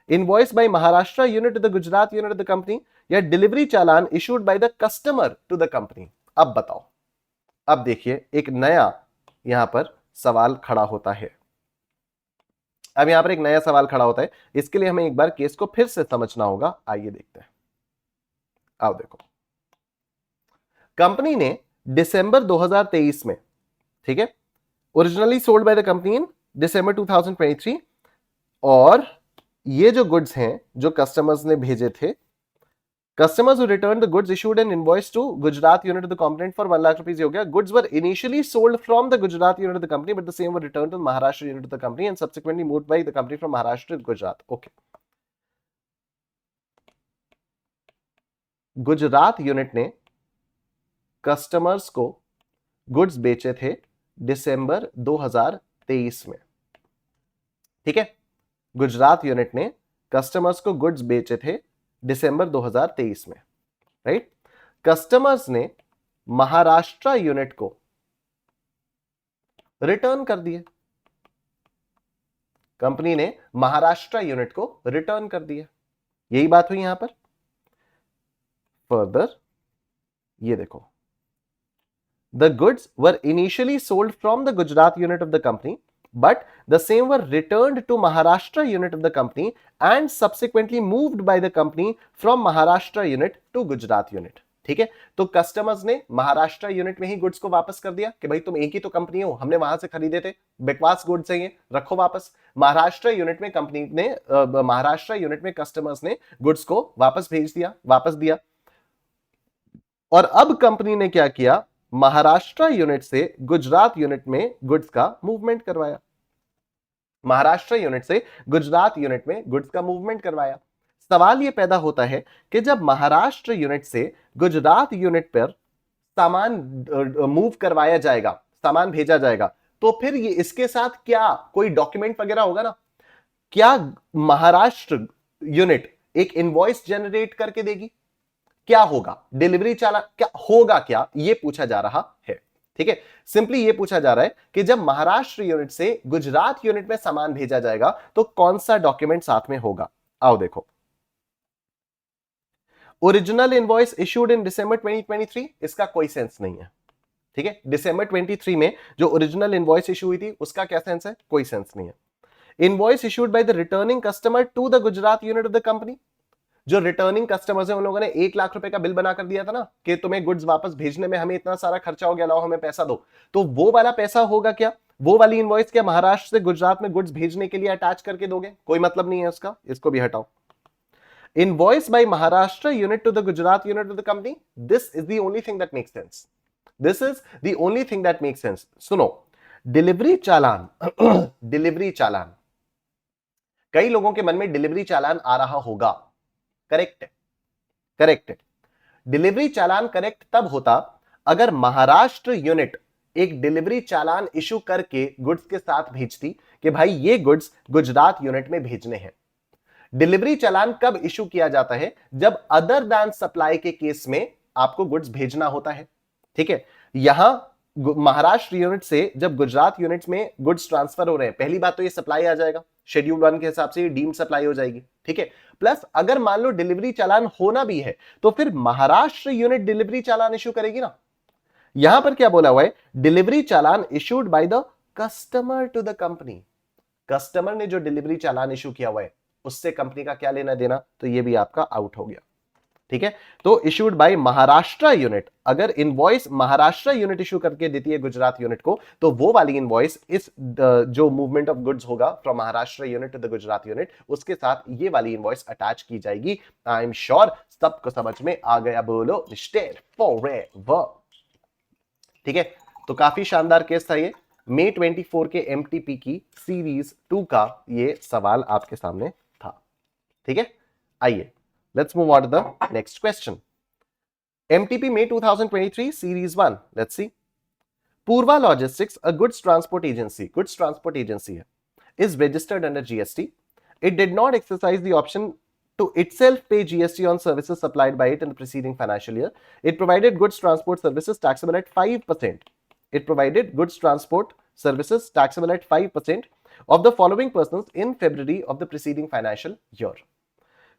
invoice by Maharashtra unit to the Gujarat unit of the company, या delivery challan issued by the customer to the company। अब बताओ, अब देखिए एक नया यहां पर सवाल खड़ा होता है। अब यहां पर एक नया सवाल खड़ा होता है, इसके लिए हमें एक बार केस को फिर से समझना होगा। आइए देखते हैं, आओ देखो, कंपनी ने दिसंबर 2023 में, ठीक है, originally sold by the company in December 2023, और ये जो गुड्स हैं जो कस्टमर्स ने भेजे थे, customers who returned the goods issued an invoice to Gujarat unit of the component for 1 lakh rupees हो गया। Goods were initially sold from the Gujarat unit of the company, but the same were returned to the Maharashtra unit of the company and subsequently moved by the company from Maharashtra to Gujarat. Okay. Gujarat unit ने कस्टमर्स को गुड्स बेचे थे दिसंबर 2023 में। ठीक है, गुजरात यूनिट ने कस्टमर्स को गुड्स बेचे थे दिसंबर 2023 में, राइट। कस्टमर्स ने महाराष्ट्र यूनिट को रिटर्न कर दिए, कंपनी ने महाराष्ट्र यूनिट को रिटर्न कर दिया, यही बात हुई यहां पर। फर्दर ये देखो, the goods were initially sold from the Gujarat unit of the company, but the same were returned to Maharashtra unit of the company and subsequently moved by the company from Maharashtra unit to Gujarat unit। ठीक है, तो कस्टमर्स ने महाराष्ट्र यूनिट में ही गुड्स को वापस कर दिया कि भाई तुम एक ही तो कंपनी हो, हमने वहां से खरीदे थे, बकवास गुड्स है ये, रखो वापस। महाराष्ट्र यूनिट में कंपनी ने महाराष्ट्र यूनिट में कस्टमर्स ने गुड्स को वापस भेज दिया, वापस दिया। और अब कंपनी ने क्या किया, महाराष्ट्र यूनिट से गुजरात यूनिट में गुड्स का मूवमेंट करवाया, महाराष्ट्र यूनिट से गुजरात यूनिट में गुड्स का मूवमेंट करवाया। सवाल ये पैदा होता है कि जब महाराष्ट्र यूनिट से गुजरात यूनिट पर सामान मूव करवाया जाएगा, सामान भेजा जाएगा, तो फिर ये इसके साथ क्या कोई डॉक्यूमेंट वगैरह होगा ना? क्या महाराष्ट्र यूनिट एक इनवॉइस जनरेट करके देगी? क्या होगा डिलीवरी चालान, क्या होगा, क्या ये पूछा जा रहा है। ठीक है, सिंपली ये पूछा जा रहा है कि जब महाराष्ट्र यूनिट से गुजरात यूनिट में सामान भेजा जाएगा तो कौन सा डॉक्यूमेंट साथ में होगा। आओ देखो, original invoice issued in December 2023, इसका कोई सेंस नहीं है। ठीक है, दिसंबर 23 में जो ओरिजिनल इनवॉइस इशू हुई थी उसका क्या सेंस है? कोई सेंस नहीं है। Invoice issued by the returning customer to the Gujarat unit of the company, जो रिटर्निंग कस्टमर्स है उन लोगों ने 1 लाख रुपए का बिल बनाकर दिया था ना कि तुम्हें गुड्स वापस भेजने में हमें इतना सारा खर्चा हो गया, लाओ हमें पैसा दो, तो वो वाला पैसा होगा क्या? वो वाली इनवॉइस क्या महाराष्ट्र से गुजरात में गुड्स भेजने के लिए अटैच करके दोगे? कोई मतलब नहीं है उसका, इसको भी हटाओ। Invoice by Maharashtra unit to the Gujarat unit of the company. This is the only thing that makes sense. This is the only thing that makes sense. सुनो, डिलीवरी चालान डिलीवरी चालान, कई लोगों के मन में डिलीवरी चालान आ रहा होगा। करेक्ट है, करेक्ट है। डिलीवरी चालान करेक्ट तब होता अगर महाराष्ट्र यूनिट एक डिलीवरी चालान इशू करके गुड्स के साथ भेजती कि भाई ये गुड्स गुजरात यूनिट में भेजने हैं। डिलीवरी चालान कब इशू किया जाता है? जब अदर दैन सप्लाई के केस में आपको गुड्स भेजना होता है। ठीक है, यहां महाराष्ट्र यूनिट से जब गुजरात यूनिट में गुड्स ट्रांसफर हो रहे हैं, पहली बात तो ये सप्लाई आ जाएगा, शेड्यूल 1 के हिसाब से ये डीम्ड सप्लाई हो जाएगी। ठीक है, प्लस अगर मान लो डिलीवरी चालान होना भी है तो फिर Maharashtra unit delivery challan issue करेगी ना। यहां पर क्या बोला हुआ है? Delivery challan issued by the customer to the company. Customer ने जो डिलीवरी चालान इशू किया हुआ है उससे कंपनी का क्या लेना देना, तो ये भी आपका आउट हो गया। ठीक है, तो इशूड बाय महाराष्ट्र यूनिट, अगर इनवॉइस महाराष्ट्र यूनिट इशू करके देती है गुजरात यूनिट को तो वो वाली इनवॉइस इस जो मूवमेंट ऑफ गुड्स होगा from Maharashtra unit to the Gujarat unit, उसके साथ ये वाली इनवॉइस अटैच की जाएगी। आई एम श्योर सबको समझ में आ गया, बोलो स्टेट फॉरएवर। ठीक है, तो काफी शानदार केस था ये, मई 24 के एमटीपी की सीरीज 2 का ये सवाल आपके सामने था। ठीक है, आइए let's move on to the next question. MTP May 2023 series 1, let's see. Purva logistics, a goods transport agency है, is registered under GST. It did not exercise the option to itself pay GST on services supplied by it in the preceding financial year. It provided goods transport services taxable at 5%. It provided goods transport services taxable at 5% of the following persons in February of the preceding financial year.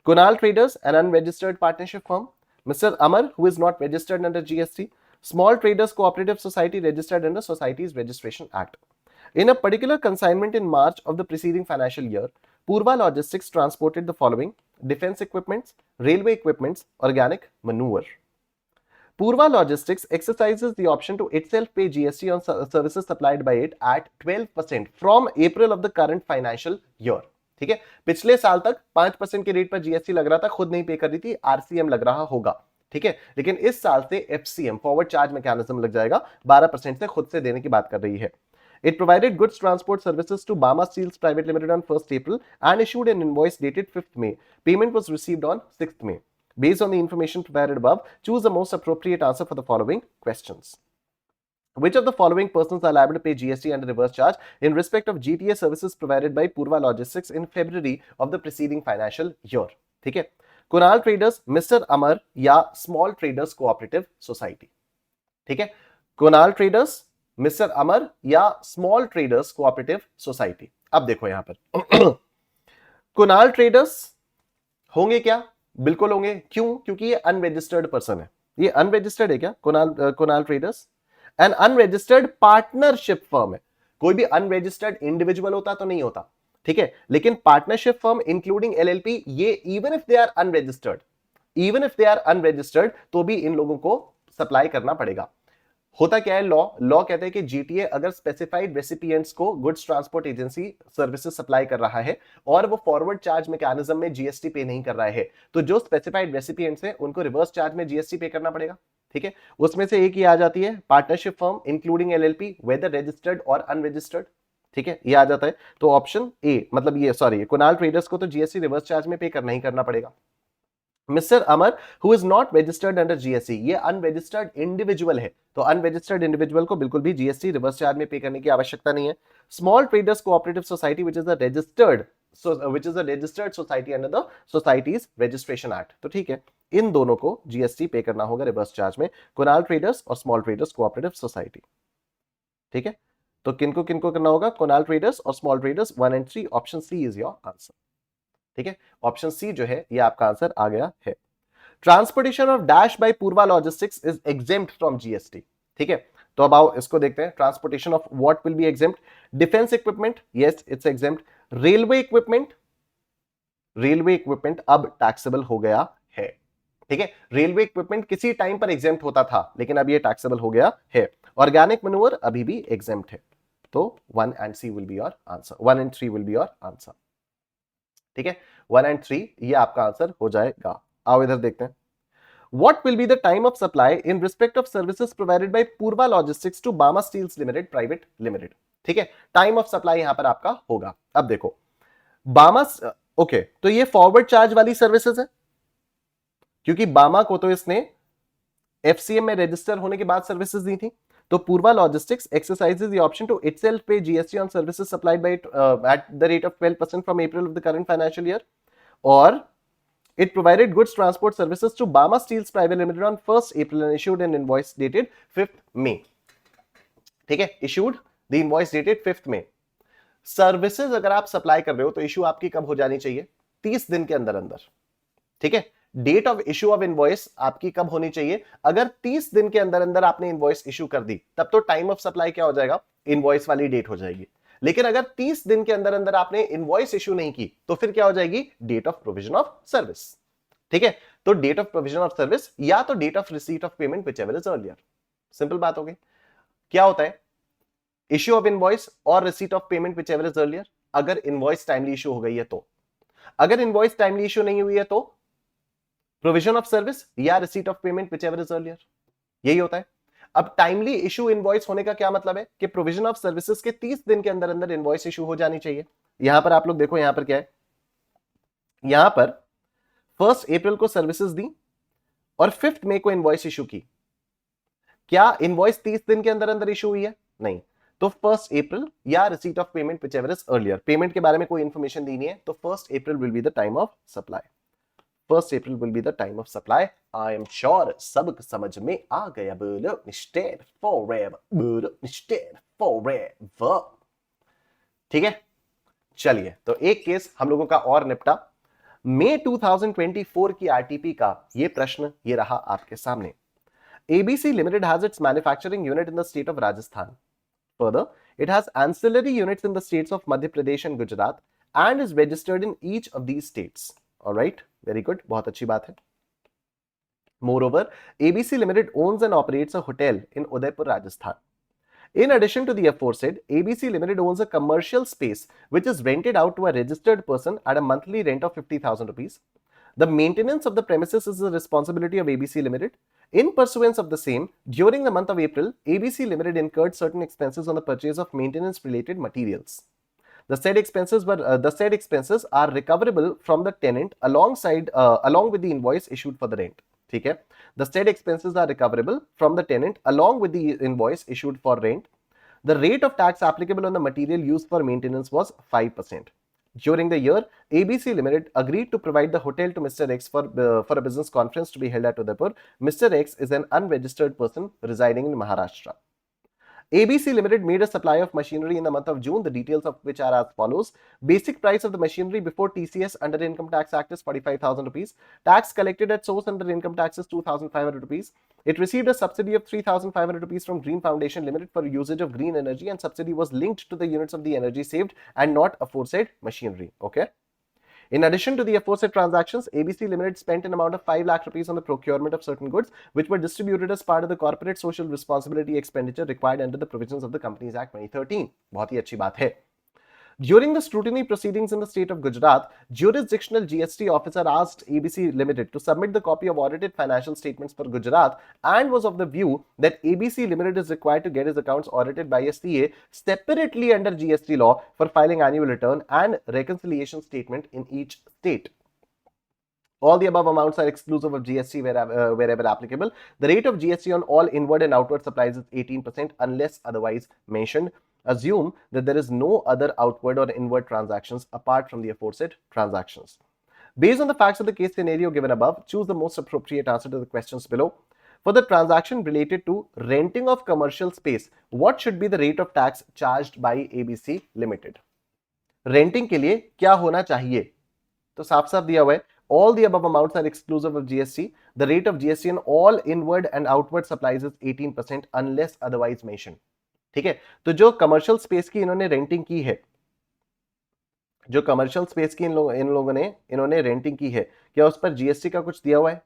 Kunal Traders, an unregistered partnership firm. Mr. Amar, who is not registered under GST. Small Traders Cooperative Society registered under Societies Registration Act. In a particular consignment in March of the preceding financial year, Purva Logistics transported the following: defense equipments, railway equipments, organic manure. Purva Logistics exercises the option to itself pay GST on services supplied by it at 12% from April of the current financial year. ठीक है, पिछले साल तक 5% के रेट पर जीएसटी लग रहा था, खुद नहीं पे कर रही थी, आरसीएम लग रहा होगा। ठीक है, लेकिन इस साल से एफसीएम फॉरवर्ड चार्ज मैकेनिज्म लग जाएगा, 12% से खुद से देने की बात कर रही है। It provided goods transport services to Bama Steels Private Limited on 1st April and issued an invoice dated 5th May. Payment was received on 6th May. Based on the information provided above, choose the most appropriate answer for the following questions. Which of the following persons are liable to pay GST and reverse charge in respect of GTA services provided by Purva Logistics in February of the preceding financial year? ठीक है, कुणाल ट्रेडर्स, मिस्टर अमर या स्मॉल ट्रेडर्स कोऑपरेटिव सोसाइटी। ठीक है, कुणाल ट्रेडर्स, मिस्टर अमर या स्मॉल ट्रेडर्स कोऑपरेटिव सोसाइटी। अब देखो यहां पर कुणाल ट्रेडर्स होंगे क्या? बिल्कुल होंगे। क्यों? क्योंकि ये अनरजिस्टर्ड पर्सन है। ये अनरजिस्टर्ड है क्या? Kunal traders N unregistered partnership firm है। कोई भी अनरजिस्टर्ड इंडिविजुअल होता तो नहीं होता, ठीक है, लेकिन पार्टनरशिप फर्म इंक्लूडिंग एलएलपी, ये even if they are unregistered तो भी इन लोगों को सप्लाई करना पड़ेगा। होता क्या है, लॉ कहते हैं कि जीटीए अगर स्पेसिफाइड रेसिपिएंट्स को goods transport agency services supply कर रहा है और वो फॉरवर्ड चार्ज मैकेनिज्म में जीएसटी पे नहीं कर रहा है, तो जो स्पेसिफाइड रेसिपिएंट्स हैं उनको रिवर्स चार्ज में जीएसटी पे करना पड़ेगा। ठीक है, उसमें से एक ही आ जाती है partnership firm including LLP, whether registered और अनरजिस्टर्ड। ठीक है, ये आ जाता है। तो ऑप्शन ए, मतलब ये सॉरी, कुणाल ट्रेडर्स को तो जीएसटी रिवर्स चार्ज में पे करना ही करना पड़ेगा। Mister Amar who is not registered under GST, ये अनरजिस्टर्ड इंडिविजुअल है, तो अनरजिस्टर्ड इंडिविजुअल को बिल्कुल भी जीएसटी रिवर्स चार्ज में पे करने की आवश्यकता नहीं है। Small traders cooperative society which is a registered society under the societies registration act, तो ठीक है, इन दोनों को जीएसटी पे करना होगा रिवर्स चार्ज में, कुणाल ट्रेडर्स और स्मॉल ट्रेडर्स कोऑपरेटिव सोसाइटी। ठीक है, तो किनको किनको करना होगा, कुणाल ट्रेडर्स और small traders 1 and 3, option C is your answer. ठीक है, ऑप्शन सी जो है ये आपका आंसर आ गया है। Transportation of dash by Purva logistics is exempt from GST. ठीक है, तो अब आओ इसको देखते हैं। Transportation of what will be exempt, defence equipment, yes it's exempt. Railway equipment, railway equipment अब टैक्सेबल हो गया है। ठीक है, रेलवे इक्विपमेंट किसी टाइम पर एग्जेम्प्ट होता था, लेकिन अब ये टैक्सेबल हो गया है। ऑर्गेनिक मैन्योर अभी भी एग्जेम्प्ट है, तो 1 and C will be your answer, 1 and 3 will be your answer. ठीक है, 1 एंड 3 ये आपका आंसर हो जाएगा। आओ इधर देखते हैं। What will be the time of supply in respect of services provided by Purva Logistics to Bama Steels Limited Private Limited? ठीक है, टाइम ऑफ सप्लाई यहां पर आपका होगा। अब देखो बामा, ओके, तो ये फॉरवर्ड चार्ज वाली सर्विसेज है, क्योंकि बामा को तो इसने एफसीएम में रजिस्टर होने के बाद सर्विसेज दी थी। तो Purva logistics exercises the option to itself pay GST on services supplied by at the rate of 12% from April of the current financial year, और it provided goods transport services to Bama Steels Private Limited on 1st April and issued an invoice dated 5th May. ठीक है, issued the invoice dated 5th May. Services अगर आप सप्लाई कर रहे हो तो इशू आपकी कब हो जानी चाहिए, 30 दिन के अंदर अंदर। ठीक है, date of issue of invoice आपकी कब होनी चाहिए, अगर 30 दिन के अंदर अंदर आपने इनवॉइस इशू कर दी तब तो टाइम ऑफ सप्लाई क्या हो जाएगा, इनवॉइस वाली डेट हो जाएगी। लेकिन अगर 30 दिन के अंदर अंदर आपने इनवॉइस इशू नहीं की तो फिर क्या हो जाएगी, date of provision of service. ठीक है, तो date of provision of service या तो date of receipt of payment whichever is earlier. Simple बात हो गई। क्या होता है, इश्यू ऑफ इनवॉइस और receipt of payment whichever is earlier, अगर इनवॉइस टाइमली इशू हो गई है तो। अगर इनवॉइस टाइमली इशू नहीं हुई है तो प्रोविजन ऑफ सर्विस या receipt of payment whichever is earlier, यही होता है। अब टाइमली इशू इनवॉइस होने का क्या मतलब है कि प्रोविजन ऑफ सर्विसेज के 30 दिन के अंदर अंदर इनवॉइस इशू हो जानी चाहिए। यहां पर आप लोग देखो, यहां पर क्या है, यहां पर 1 अप्रैल को सर्विसेज दी और 5 मई को इनवॉइस इशू की। क्या इनवॉइस 30 दिन के अंदर अंदर इशू हुई है, नहीं, तो 1 अप्रैल या receipt of payment whichever is earlier. Payment के बारे में कोई इंफॉर्मेशन दी नहीं है, तो 1 अप्रैल will be the time of supply. 1 April will be the time of supply. I am sure सब समझ में आ गया। बोलो निश्चय forever, बोलो निश्चय forever। ठीक है, चलिए, तो एक केस हम लोगों का और निपटा। मई 2024 की आरटीपी का ये प्रश्न ये रहा आपके सामने। ABC Limited has its manufacturing unit in the state of Rajasthan. Further, it has ancillary units in the states of Madhya Pradesh and Gujarat and is registered in each of these states. All right, very good, बहुत अच्छी बात है। Moreover, ABC Limited owns and operates a hotel in Udaipur, Rajasthan. In addition to the aforesaid, ABC Limited owns a commercial space which is rented out to a registered person at a monthly rent of 50,000 rupees. The maintenance of the premises is the responsibility of ABC Limited. In pursuance of the same, during the month of April, ABC Limited incurred certain expenses on the purchase of maintenance-related materials. The said expenses are recoverable from the tenant along with the invoice issued for the rent. ठीक है, the said expenses are recoverable from the tenant along with the invoice issued for rent. The rate of tax applicable on the material used for maintenance was 5%. During the year, ABC Limited agreed to provide the hotel to Mr. X for a business conference to be held at Udaipur. Mr. X is an unregistered person residing in Maharashtra. ABC Limited made a supply of machinery in the month of June, the details of which are as follows. Basic price of the machinery before TCS under Income Tax Act is 45,000 rupees. Tax collected at source under income tax is 2,500 rupees. It received a subsidy of 3,500 rupees from Green Foundation Limited for usage of green energy, and subsidy was linked to the units of the energy saved and not aforesaid machinery. Okay. In addition to the aforesaid transactions, ABC Limited spent an amount of 5 lakh rupees on the procurement of certain goods which were distributed as part of the corporate social responsibility expenditure required under the provisions of the Companies Act 2013. बहुत ही अच्छी बात है। During the scrutiny proceedings in the state of Gujarat, jurisdictional GST officer asked ABC Limited to submit the copy of audited financial statements for Gujarat and was of the view that ABC Limited is required to get its accounts audited by a CA separately under GST law for filing annual return and reconciliation statement in each state. All the above amounts are exclusive of GST wherever applicable. The rate of GST on all inward and outward supplies is 18% unless otherwise mentioned. Assume that there is no other outward or inward transactions apart from the aforesaid transactions. Based on the facts of the case scenario given above, choose the most appropriate answer to the questions below. For the transaction related to renting of commercial space, what should be the rate of tax charged by ABC Limited? Renting के लिए क्या होना चाहिए? तो साफ साफ दिया हुआ है, all the above amounts are exclusive of GST. The rate of GST on all inward and outward supplies is 18% unless otherwise mentioned. ठीक है, तो जो कमर्शियल स्पेस की इन्होंने रेंटिंग की है, जो कमर्शियल स्पेस की इन लोगों ने इन्होंने रेंटिंग की है, क्या उस पर जीएसटी का कुछ दिया हुआ है?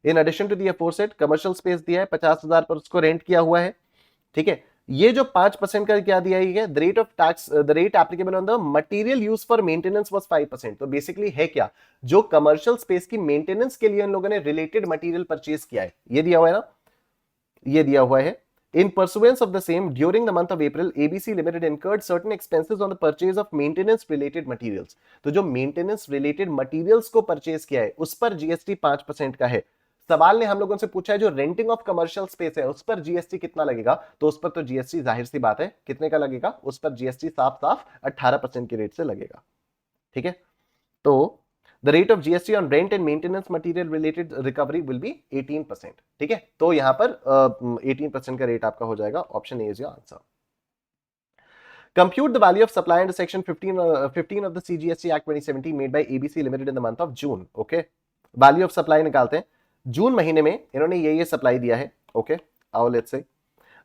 In addition to the aforesaid commercial space दिया है 50,000 पर, उसको रेंट किया हुआ है। ठीक है, ये जो 5% का क्या दिया है, the rate of tax, the rate applicable on the material use for maintenance was 5%। तो बेसिकली है क्या, जो कमर्शियल स्पेस की मेंटेनेंस के लिए इन लोगों ने रिलेटेड मटेरियल परचेज किया है, ये दिया हुआ है ना, ये दिया हुआ है। In pursuance of the same, during the month of April, ABC Limited incurred certain expenses on the purchase of maintenance-related materials. तो जो maintenance related materials को purchase किया है, उस पर GST 5% का है। सवाल ने हम लोगों से पूछा है जो रेंटिंग ऑफ कमर्शियल स्पेस है उस पर जीएसटी कितना लगेगा, तो उस पर तो जीएसटी जाहिर सी बात है कितने का लगेगा, उस पर जीएसटी साफ साफ 18% के रेट से लगेगा। ठीक है, तो the rate of GST on rent and maintenance material related recovery will be 18%। ठीक है, तो यहां पर 18% का रेट आपका हो जाएगा, option A is your answer. Compute the value of supply under section 15 of the CGST Act 2017 made by ABC Limited in the month of June। Okay, value of supply निकालते हैं। जून महीने में इन्होंने ये सप्लाई दिया है। ओके, आओ let's say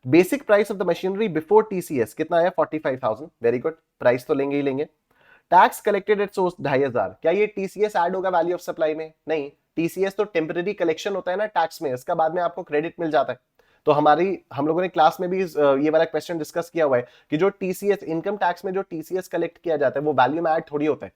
basic price of the machinery before TCS कितना है, 45,000। वेरी गुड, प्राइस तो लेंगे ही लेंगे। Tax collected at source 2,500। क्या ये टीसीएस ऐड होगा वैल्यू ऑफ सप्लाई में? नहीं, टीसीएस तो टेम्पररी कलेक्शन होता है ना टैक्स में, इसका बाद में आपको क्रेडिट मिल जाता है। तो हम लोगों ने क्लास में भी ये वाला क्वेश्चन डिस्कस किया हुआ है कि जो टीसीएस इनकम टैक्स में जो टीसीएस कलेक्ट किया जाता है वो वैल्यू में ऐड थोड़ी होता है।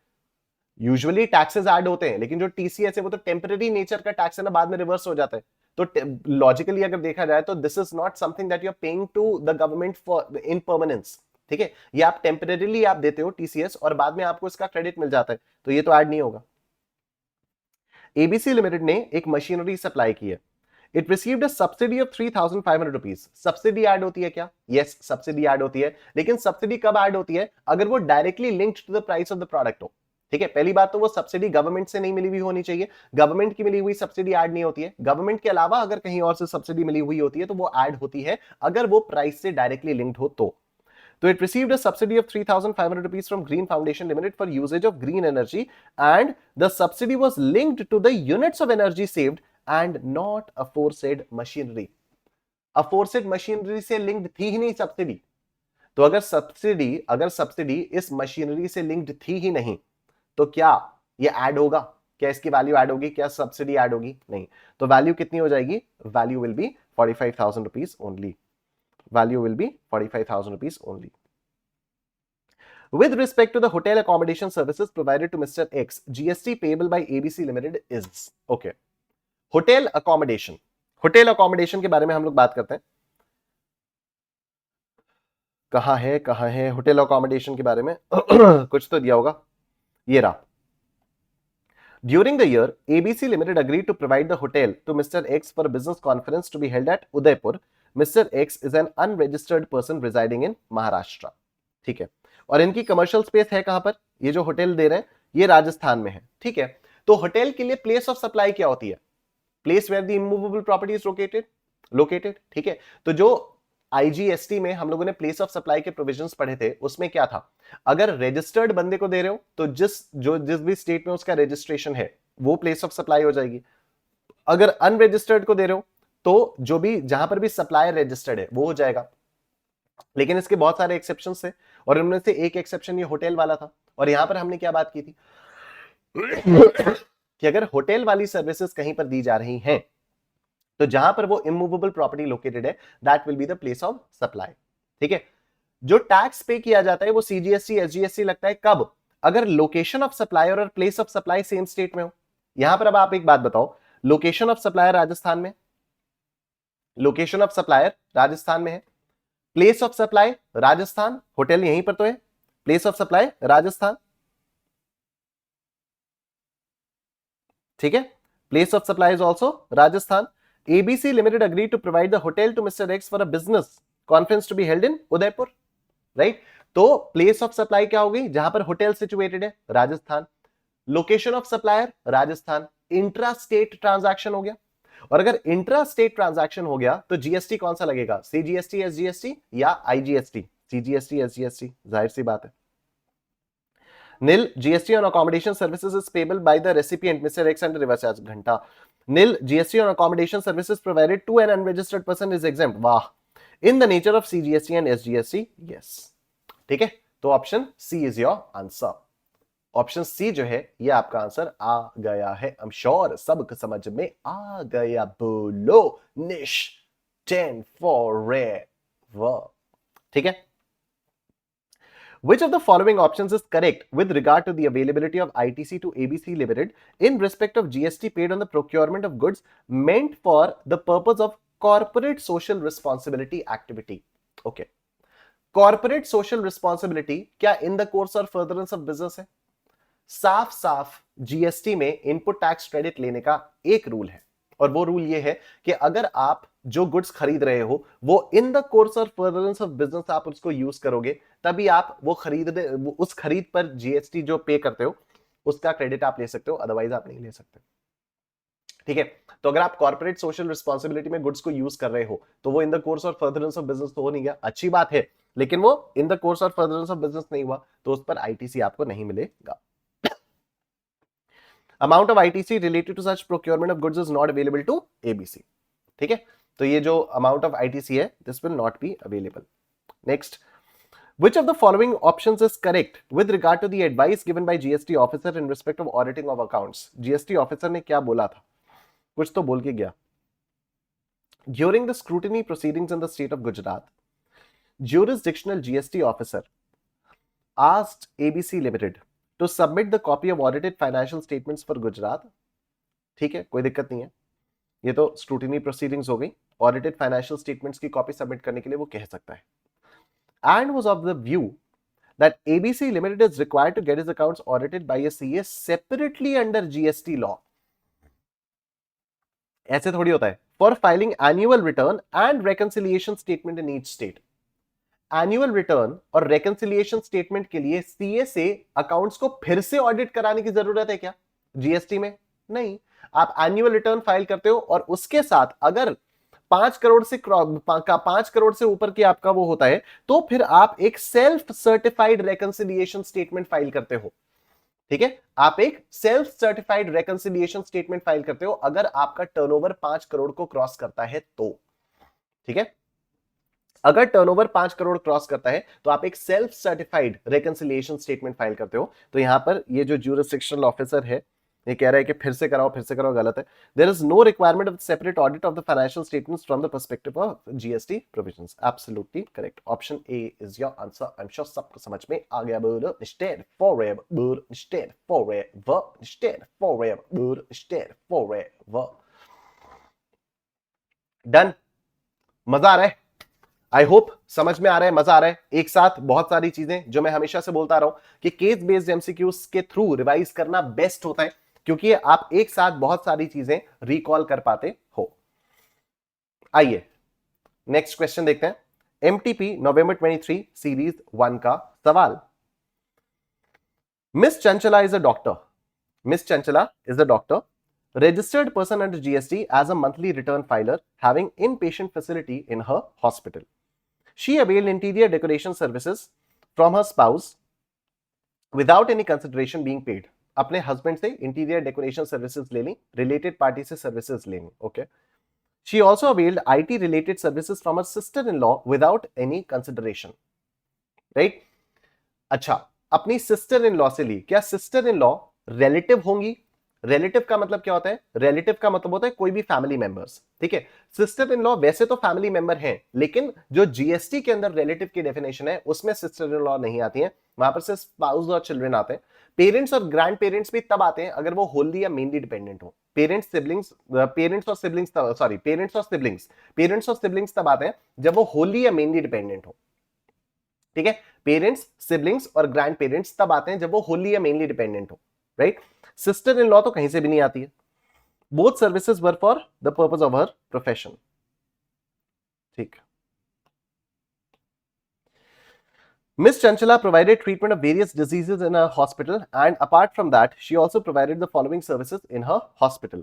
यूजुअली टैक्सेस ऐड होते हैं, लेकिन जो टीसीएस है वो तो टेम्पररी नेचर का टैक्स है ना, बाद में रिवर्स हो जाता है। तो लॉजिकली अगर देखा जाए तो this is not something that you are paying to the government for in permanence. ठीक है, ये आप टेम्परेरीली आप देते हो टीसीएस और बाद में आपको इसका क्रेडिट मिल जाता है, तो ये तो ऐड नहीं होगा। एबीसी लिमिटेड ने एक मशीनरी सप्लाई की है। It received a subsidy of 3,500 rupees. Subsidy add होती है क्या? यस, सब्सिडी ऐड होती है, लेकिन सब्सिडी कब ऐड होती है? अगर वो directly linked to the price of the product हो। ठीक है, पहली बात तो वो सब्सिडी गवर्नमेंट से नहीं मिली हुई होनी चाहिए, गवर्नमेंट की मिली हुई सब्सिडी ऐड नहीं होती है। गवर्नमेंट के अलावा अगर कहीं और से सब्सिडी मिली हुई होती है तो वो ऐड होती है अगर वो प्राइस से डायरेक्टली लिंक्ड हो तो। So it received a subsidy of 3,500 rupees from Green Foundation Limited for usage of green energy, and the subsidy was linked to the units of energy saved and not aforesaid machinery। aforesaid machinery से linked थी ही नहीं सब्सिडी, तो अगर सब्सिडी इस मशीनरी से लिंक्ड थी ही नहीं तो क्या ये ऐड होगा? क्या इसकी वैल्यू ऐड होगी? क्या सब्सिडी ऐड होगी? नहीं, तो वैल्यू कितनी हो जाएगी? Value will be 45,000 rupees only. Value will be 45,000 rupees only। With respect to the hotel accommodation services provided to Mr. X, GST payable by ABC Limited is okay। Hotel accommodation के बारे में हम लोग बात करते हैं। कहां है होटल अकोमोडेशन के बारे में कुछ तो दिया होगा, ये रहा। During the year, ABC Limited agreed to provide the hotel to Mr. X for a business conference to be held at Udaipur। Mr. X is an unregistered person residing in Maharashtra। ठीक है, और इनकी कमर्शियल स्पेस है कहां पर? ये जो होटल दे रहे हैं ये राजस्थान में है। ठीक है, तो होटल के लिए प्लेस ऑफ सप्लाई क्या होती है? Place where the immovable property is located. ठीक है, तो जो आईजीएसटी में हम लोगों ने प्लेस ऑफ सप्लाई के प्रोविजंस पढ़े थे उसमें क्या था, अगर रजिस्टर्ड बंदे को दे रहे हो तो जिस भी स्टेट में उसका रजिस्ट्रेशन है वो प्लेस ऑफ सप्लाई हो जाएगी। अगर अनरजिस्टर्ड को दे रहे हो तो जो भी जहां पर भी सप्लायर रजिस्टर्ड है वो हो जाएगा। लेकिन इसके बहुत सारे एक्सेप्शन थे और उनमें से एक एक्सेप्शन ये होटल वाला था। और यहां पर हमने क्या बात की थी कि अगर होटल वाली सर्विसेज कहीं पर दी जा रही हैं तो जहां पर वो इमूवेबल प्रॉपर्टी लोकेटेड है that will be the place of supply. ठीक है, जो टैक्स पे किया जाता है वो सीजीएसटी एसजीएसटी लगता है कब? अगर लोकेशन ऑफ सप्लायर और place of supply same state में हो। यहां पर अब आप एक बात बताओ, लोकेशन ऑफ सप्लायर राजस्थान में, लोकेशन ऑफ सप्लायर राजस्थान में है, place of supply Rajasthan, hotel यहीं पर तो है, प्लेस ऑफ सप्लाई राजस्थान, ठीक है, place of supply is also Rajasthan. ABC limited agree to provide the hotel to mister X for a business conference to be held in Udaipur, right. तो प्लेस ऑफ सप्लाई क्या हो गई? जहां पर होटल सिचुएटेड है, Rajasthan. Location of supplier Rajasthan. Intra state transaction हो गया, और अगर इंट्रा स्टेट ट्रांजैक्शन हो गया तो जीएसटी कौन सा लगेगा? सीजीएसटी एसजीएसटी या आईजीएसटी? सीजीएसटी एसजीएसटी, जाहिर सी बात है। Nil GST on accommodation services is payable by the recipient, Mr. X, under reverse charge. Ghanta. Nil GST on accommodation services provided to an unregistered person is exempt. वाह. In the nature of CGST and SGST, yes. ठीक है, तो option C is your answer. Option C जो है ये आपका आंसर आ गया है। आई एम श्योर सबको समझ में आ गया। बोलो निश 10 फॉरएवर। ठीक है, which of the following options is correct with regard to the availability of ITC to ABC Limited in respect of GST paid on the procurement of goods meant for the purpose of corporate social responsibility activity? Okay, corporate social responsibility क्या in the course or furtherance of business है? साफ साफ जीएसटी में इनपुट टैक्स क्रेडिट लेने का एक रूल है, और वो रूल ये है कि अगर आप जो गुड्स खरीद रहे हो वो इन द कोर्स और फर्दरेंस ऑफ बिजनेस आप उसको यूज करोगे, तभी आप वो उस खरीद पर जीएसटी जो पे करते हो उसका क्रेडिट आप ले सकते हो, अदरवाइज आप नहीं ले सकते। ठीक है, तो अगर आप कॉर्पोरेट सोशल रिस्पॉन्सिबिलिटी में गुड्स को यूज कर रहे हो तो वो इन द कोर्स और फर्दरेंस ऑफ बिजनेस तो हो नहीं गया, अच्छी बात है, लेकिन वो इन द कोर्स और फर्दरेंस ऑफ बिजनेस नहीं हुआ तो उस पर आईटीसी आपको नहीं मिलेगा। Amount of ITC related to such procurement of goods is not available to ABC. ठीक है, तो ये जो अमाउंट ऑफ आईटीसी है this will not be available. Next, which of the following options is correct with regard to the advice given by GST officer in respect of auditing of accounts? GST officer ने क्या बोला था? कुछ तो बोल के गया। During the scrutiny proceedings in the state of Gujarat, jurisdictional GST officer asked ABC Limited to submit the copy of audited financial statements for Gujarat. ठीक है, कोई दिक्कत नहीं है, ये तो स्क्रूटिनी प्रोसीडिंग्स हो गई, ऑडिटेड फाइनेंशियल स्टेटमेंट्स की कॉपी सबमिट करने के लिए वो कह सकता है। And was of the view that ABC Limited is required to get its accounts audited by a CA separately under GST law. ऐसे थोड़ी होता है। For filing annual return and reconciliation statement in each state. Annual return और रेकंसिलिएशन स्टेटमेंट के लिए सीए से अकाउंट्स को फिर से ऑडिट कराने की जरूरत है क्या जीएसटी में? नहीं, आप एनुअल रिटर्न फाइल करते हो और उसके साथ अगर 5 करोड़ से ऊपर की आपका वो होता है तो फिर आप एक सेल्फ सर्टिफाइड रेकंसिलिएशन स्टेटमेंट फाइल करते हो। ठीक है, आप एक सेल्फ सर्टिफाइड रेकंसिलिएशन स्टेटमेंट फाइल करते हो अगर आपका टर्नओवर 5 करोड़ को क्रॉस करता है तो। ठीक है, अगर टर्नओवर 5 करोड़ क्रॉस करता है तो आप एक सेल्फ सर्टिफाइड रेकंसिलिएशन स्टेटमेंट फाइल करते हो। तो यहां पर ये जो ज्यूरिसडिक्शनल ऑफिसर है ये कह रहा है कि फिर से कराओ, गलत है। There is no requirement of separate audit of the financial statements from the perspective of GST provisions. Absolutely correct, option A is your answer. I am sure सबको समझ में आ गया। Stand forever, stand forever, stand forever, stand forever. Done, मजा आ रहा है? आई होप समझ में आ रहा है, मजा आ रहा है। एक साथ बहुत सारी चीजें जो मैं हमेशा से बोलता रहा हूं कि केस बेस्ड एमसीक्यूज के थ्रू रिवाइज करना बेस्ट होता है, क्योंकि आप एक साथ बहुत सारी चीजें रिकॉल कर पाते हो। आइए नेक्स्ट क्वेश्चन देखते हैं। एमटीपी नवंबर 23 सीरीज 1 का सवाल। Miss Chanchala is a doctor, miss Chanchala is a doctor, registered person under GST as a monthly return filer having inpatient facility in her hospital. She availed interior decoration services from her spouse without any consideration being paid. अपने हस्बैंड से इंटीरियर डेकोरेशन सर्विसेज ले ली, रिलेटेड पार्टी से सर्विसेज लेनी। Okay, she also availed IT related services from her sister in law without any consideration. Right, अच्छा, अपनी सिस्टर इन लॉ से ली। क्या सिस्टर इन लॉ रिलेटिव होंगी? रिलेटिव का मतलब क्या होता है? रिलेटिव का मतलब होता है कोई भी फैमिली मेंबर्स, ठीक है। सिस्टर इन लॉ वैसे तो फैमिली मेंबर हैं, लेकिन जो जीएसटी के अंदर रिलेटिव की डेफिनेशन है उसमें सिस्टर इन लॉ नहीं आती है, वहां पर सिर्फ स्पाउस और चिल्ड्रन आते हैं। पेरेंट्स और ग्रैंड पेरेंट्स भी तब आते हैं अगर वो होली या मेनली डिपेंडेंट हो। पेरेंट्स और सिबलिंग्स तब आते हैं जब वो होली या मेनली डिपेंडेंट हो, ठीक है। पेरेंट्स, सिबलिंग्स और ग्रैंड पेरेंट्स तब आते हैं जब वो होली या मेनली डिपेंडेंट हो, राइट। सिस्टर इन लॉ तो कहीं से भी नहीं आती है। Both services were for the purpose of her profession, ठीक। Miss Chanchala provided treatment of various diseases in her hospital, and apart from that, she also provided the following services in her hospital: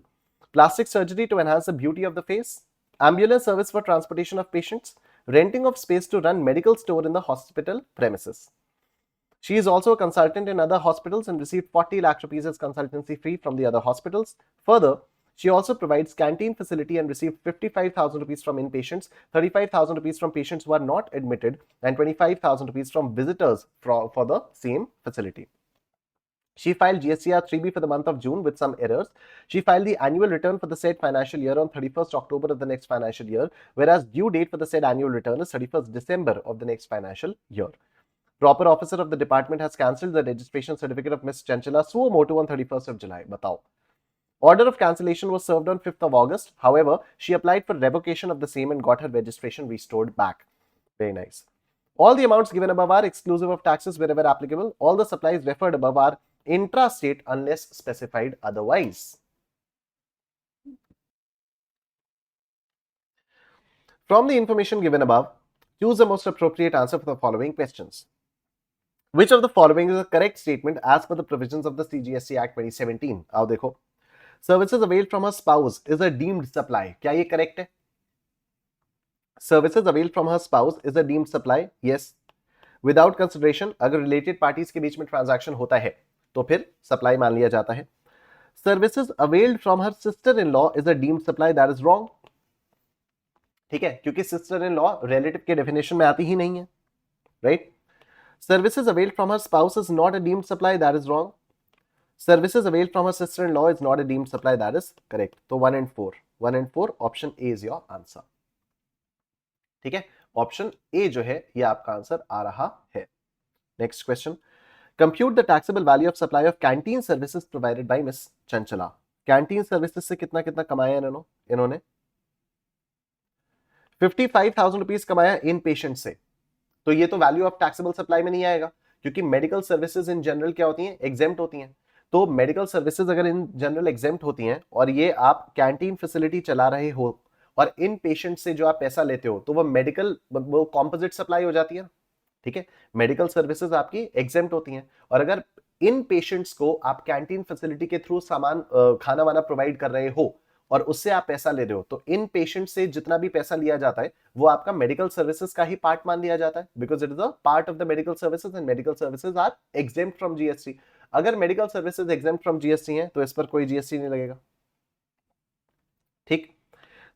plastic surgery to enhance the beauty of the face, ambulance service for transportation of patients, renting of space to run medical store in the hospital premises. She is also a consultant in other hospitals and received 40 lakh rupees as consultancy fee from the other hospitals. Further, she also provides canteen facility and received 55,000 rupees from inpatients, 35,000 rupees from patients who are not admitted, and 25,000 rupees from visitors for the same facility. She filed GSTR 3B for the month of June with some errors. She filed the annual return for the said financial year on 31st October of the next financial year, whereas due date for the said annual return is 31st December of the next financial year. Proper officer of the department has cancelled the registration certificate of Miss Chanchala suo motu on 31st of July. Batao. Order of cancellation was served on 5th of August. However, she applied for revocation of the same and got her registration restored back. Very nice. All the amounts given above are exclusive of taxes wherever applicable. All the supplies referred above are intra-state unless specified otherwise. From the information given above, choose the most appropriate answer for the following questions. Which of the following is a correct statement as per the provisions of the CGST Act 2017? आओ देखो. Services availed from her spouse is a deemed supply. क्या ये correct है? Services availed from her spouse is a deemed supply. Yes. Without consideration, अगर related parties के बीच में transaction होता है तो फिर supply मान लिया जाता है. Services availed from her sister-in-law is a deemed supply. That is wrong. ठीक है, क्योंकि sister-in-law relative के definition में आती ही नहीं है, right? Services availed from her spouse is not a deemed supply. That is wrong. Services availed from her sister-in-law is not a deemed supply. That is correct. So 1 and 4. 1 and 4 option A is your answer. ठीक है, ऑप्शन ए जो है ये आपका आंसर आ रहा है. Next question. Compute the taxable value of supply of canteen services provided by miss Chanchala. Canteen services से कितना कितना कमाया इन्होंने 55,000 रुपीज कमाया इन पेशेंट से. तो ये तो वैल्यू ऑफ टैक्सेबल सप्लाई में नहीं आएगा, क्योंकि मेडिकल सर्विसेज इन जनरल क्या होती हैं? एग्जेम्प्ट होती हैं. तो मेडिकल सर्विसेज अगर इन जनरल एग्जेम्प्ट होती हैं और ये आप कैंटीन फैसिलिटी चला रहे हो और इन पेशेंट से जो आप पैसा लेते हो तो वो मेडिकल, वो कॉम्पोजिट सप्लाई हो जाती है. ठीक है, मेडिकल सर्विसेज आपकी एग्जेम्प्ट होती हैं, और अगर इन पेशेंट्स को आप कैंटीन फैसिलिटी के थ्रू सामान खाना वाना प्रोवाइड कर रहे हो और उससे आप पैसा ले रहे हो, तो इन पेशेंट से जितना भी पैसा लिया जाता है वो आपका मेडिकल सर्विसेज का ही पार्ट मान लिया जाता है, because it is a part of the medical services and medical services are exempt from GST. अगर medical services exempt from GST है तो इस पर कोई जीएसटी नहीं लगेगा. ठीक.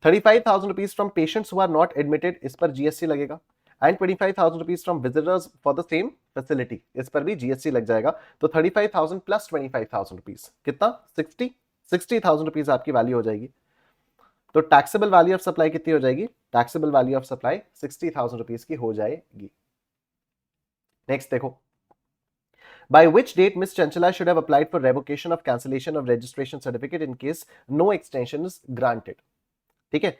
35,000 rupees from patients who are not admitted, इस पर जीएसटी लगेगा. And 25,000 rupees from visitors for the same facility, इस पर भी जीएसटी लग जाएगा. तो 35,000 प्लस 25,000 रुपीज कितना? 60,000 रुपीज आपकी वैल्यू हो जाएगी. तो टैक्सेबल वैल्यू ऑफ सप्लाई कितनी हो जाएगी? Taxable value of supply 60,000 rupees की हो जाएगी. नेक्स्ट देखो. By which date Miss Chanchala should have applied for revocation of cancellation of registration certificate in case no extension is granted? ठीक है,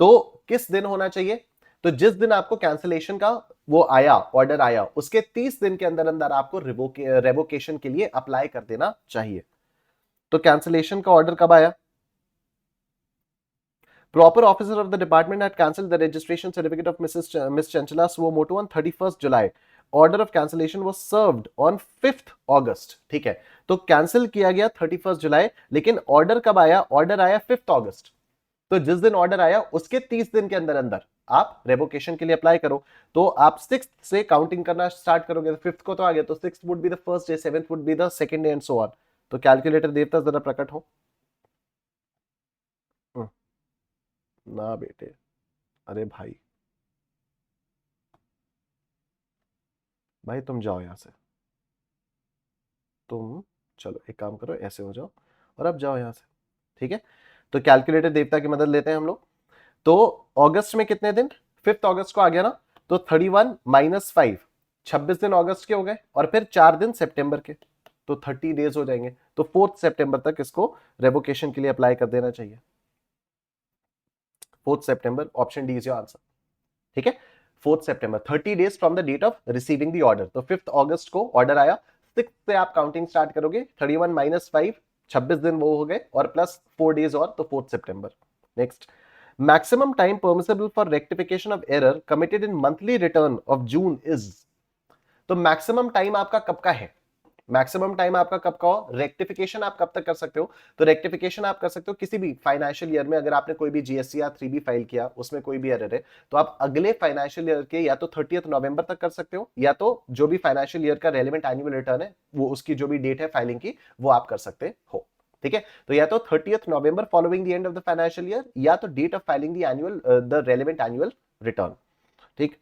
तो किस दिन होना चाहिए? तो जिस दिन आपको कैंसिलेशन का वो आया, ऑर्डर आया, उसके 30 दिन के अंदर अंदर आपको रेवोकेशन के लिए अप्लाई कर देना चाहिए. तो कैंसिलेशन का ऑर्डर कब आया? Proper officer of the department had cancelled the registration certificate of Miss Chanchala suo motu on 31st July. Order of cancellation was served on 5th August. ठीक है, तो कैंसिल किया गया 31st जुलाई, लेकिन ऑर्डर कब आया? ऑर्डर आया 5th अगस्त. तो जिस दिन ऑर्डर आया उसके 30 दिन के अंदर अंदर आप रेवोकेशन के लिए अप्लाई करो. तो आप 6th से काउंटिंग करना स्टार्ट करोगे. 5th को तो आ गया, तो 6th would be the first day, 7th would be the second day and so on. तो कैलकुलेटर देवता जरा प्रकट हो. ना बेटे, अरे भाई, तुम जाओ यहां से. तुम चलो एक काम करो, ऐसे हो जाओ और अब जाओ यहां से, ठीक है। तो कैलकुलेटर देवता की मदद लेते हैं हम लोग। तो अगस्त में कितने दिन, 5 अगस्त को आ गया ना, तो 31 माइनस 5, 26 दिन अगस्त के हो गए, और फिर 4 दिन सितंबर के, तो 30 डेज हो जाएंगे। तो 4 सितंबर तक इसको रेवोकेशन के लिए अप्लाई कर देना चाहिए। 4 सितंबर, option D is your answer, ठीक है। 4 सितंबर, 30 days from the date of receiving the order. तो 5 अगस्त को ऑर्डर आया, 6 से आप काउंटिंग स्टार्ट करोगे, 31 माइनस 5, 26 दिन वो हो गए, और प्लस 4 डेज और, तो 4 सितंबर। Next, maximum time permissible for rectification of error committed in monthly return of June is. तो मैक्सिमम टाइम आपका कब का है, मैक्सिमम टाइम आपका कब का हो, रेक्टिफिकेशन आप कब तक कर सकते हो, तो रेक्टिफिकेशन आप कर सकते हो किसी भी फाइनेंशियल ईयर में। अगर आपने कोई भी जीएसटी या 3B फाइल किया, उसमें कोई भी एरर है, तो आप अगले फाइनेंशियल ईयर के या तो 30 नवंबर तक कर सकते हो, या तो जो भी फाइनेंशियल ईयर का रेलेवेंट एनुअल रिटर्न है, वो उसकी जो भी डेट है फाइलिंग की, वो आप कर सकते हो, ठीक है। तो या तो 30 November following the end of the financial year, या तो date of filing the annual the relevant annual return, ठीक।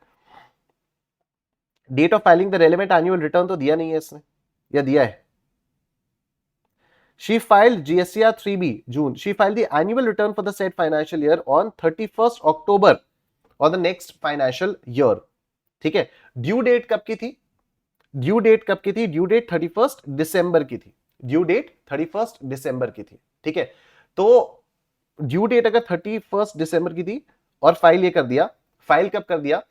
Date of filing the relevant annual return तो दिया नहीं है इसने, या दिया है? She filed GSTR 3B June. She filed the annual return for the said financial year on 31st October और the next financial year, ठीक है। ड्यू डेट कब की थी, ड्यू डेट कब की थी, ड्यू डेट 31st दिसंबर की थी, ड्यू डेट 31st दिसंबर की थी, ठीक है। तो ड्यू डेट अगर 31st दिसंबर की थी और फाइल ये कर दिया, फाइल कब कर दिया,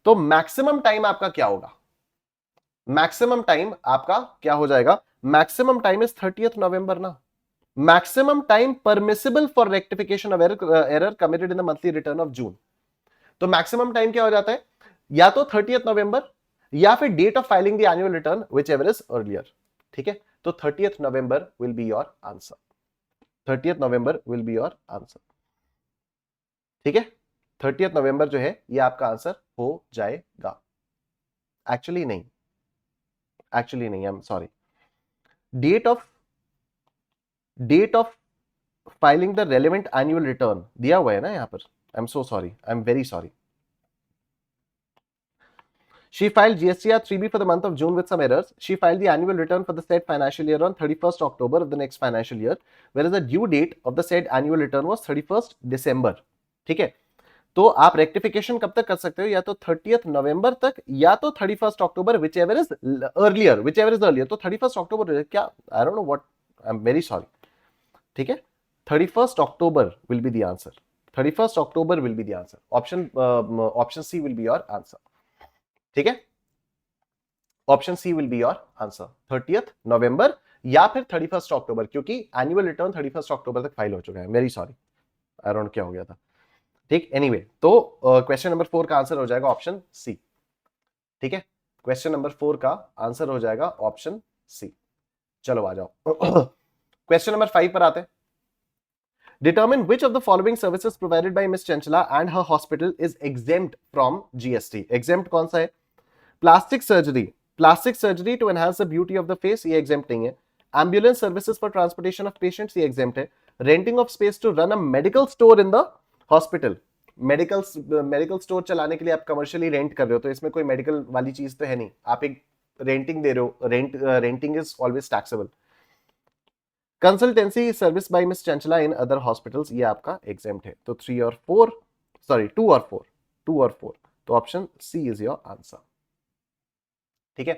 तो मैक्सिमम टाइम आपका क्या होगा, मैक्सिमम टाइम आपका क्या हो जाएगा, मैक्सिमम टाइम इज 30th नवंबर ना। Maximum time permissible for rectification of error committed in the monthly return of जून। तो मैक्सिमम टाइम क्या हो जाता है, या तो 30th नवंबर, या फिर date of filing the annual return whichever is earlier, ठीक है। तो 30th November will be your answer, 30th November will be your answer, ठीक है। 30th नवंबर जो है ये आपका आंसर हो जाएगा। एक्चुअली नहीं, एक्चुअली नहीं, I am sorry, date of filing the relevant annual return दिया हुआ है ना यहां पर, I am so sorry, I am very sorry. She filed GSTR 3B for the month of June with some errors. She filed the annual return for the said financial year on 31st October of the next financial year, whereas the due date of the said annual return was 31st December. ठीक है, तो आप रेक्टिफिकेशन कब तक कर सकते हो, या तो 30th नवंबर तक, या तो 31st October, whichever is earlier, whichever is earlier. तो 31st अक्टूबर क्या, I don't know what, I am very sorry, ठीक है। 31st October will be the answer, 31st October will be the answer, option C will be your answer, ठीक है। Option C will be your answer, 30th November या फिर 31st अक्टूबर, क्योंकि एनुअल रिटर्न 31st अक्टूबर तक फाइल हो चुका है, वेरी सॉरी, आई डोंट क्या हो गया था, ठीक। एनीवे, तो क्वेश्चन नंबर 4 का आंसर हो जाएगा ऑप्शन सी, ठीक है। क्वेश्चन नंबर 4 का आंसर हो जाएगा ऑप्शन सी। चलो आ जाओ क्वेश्चन नंबर 5 पर आते हैं। Determine which of the following services provided by Miss Chanchala and her hospital is exempt from GST. Exempt कौन सा है? Plastic surgery, plastic surgery to enhance the beauty of the face, ये एग्जेम्प्ट नहीं है। Ambulance services for transportation of patients, ये एग्जेम्प्ट है। Renting of space to run a medical store in the hospital, medical store चलाने के लिए आप कमर्शियली रेंट कर रहे हो, तो इसमें कोई मेडिकल वाली चीज तो है नहीं, आप एक रेंटिंग दे रहे हो, renting is always taxable. Consultancy service by miss Chanchala in other hospitals, ये आपका एग्जेम्प्ट है। तो 3 और 4, सॉरी 2 और 4, 2 और 4, तो option C is your answer, ठीक है।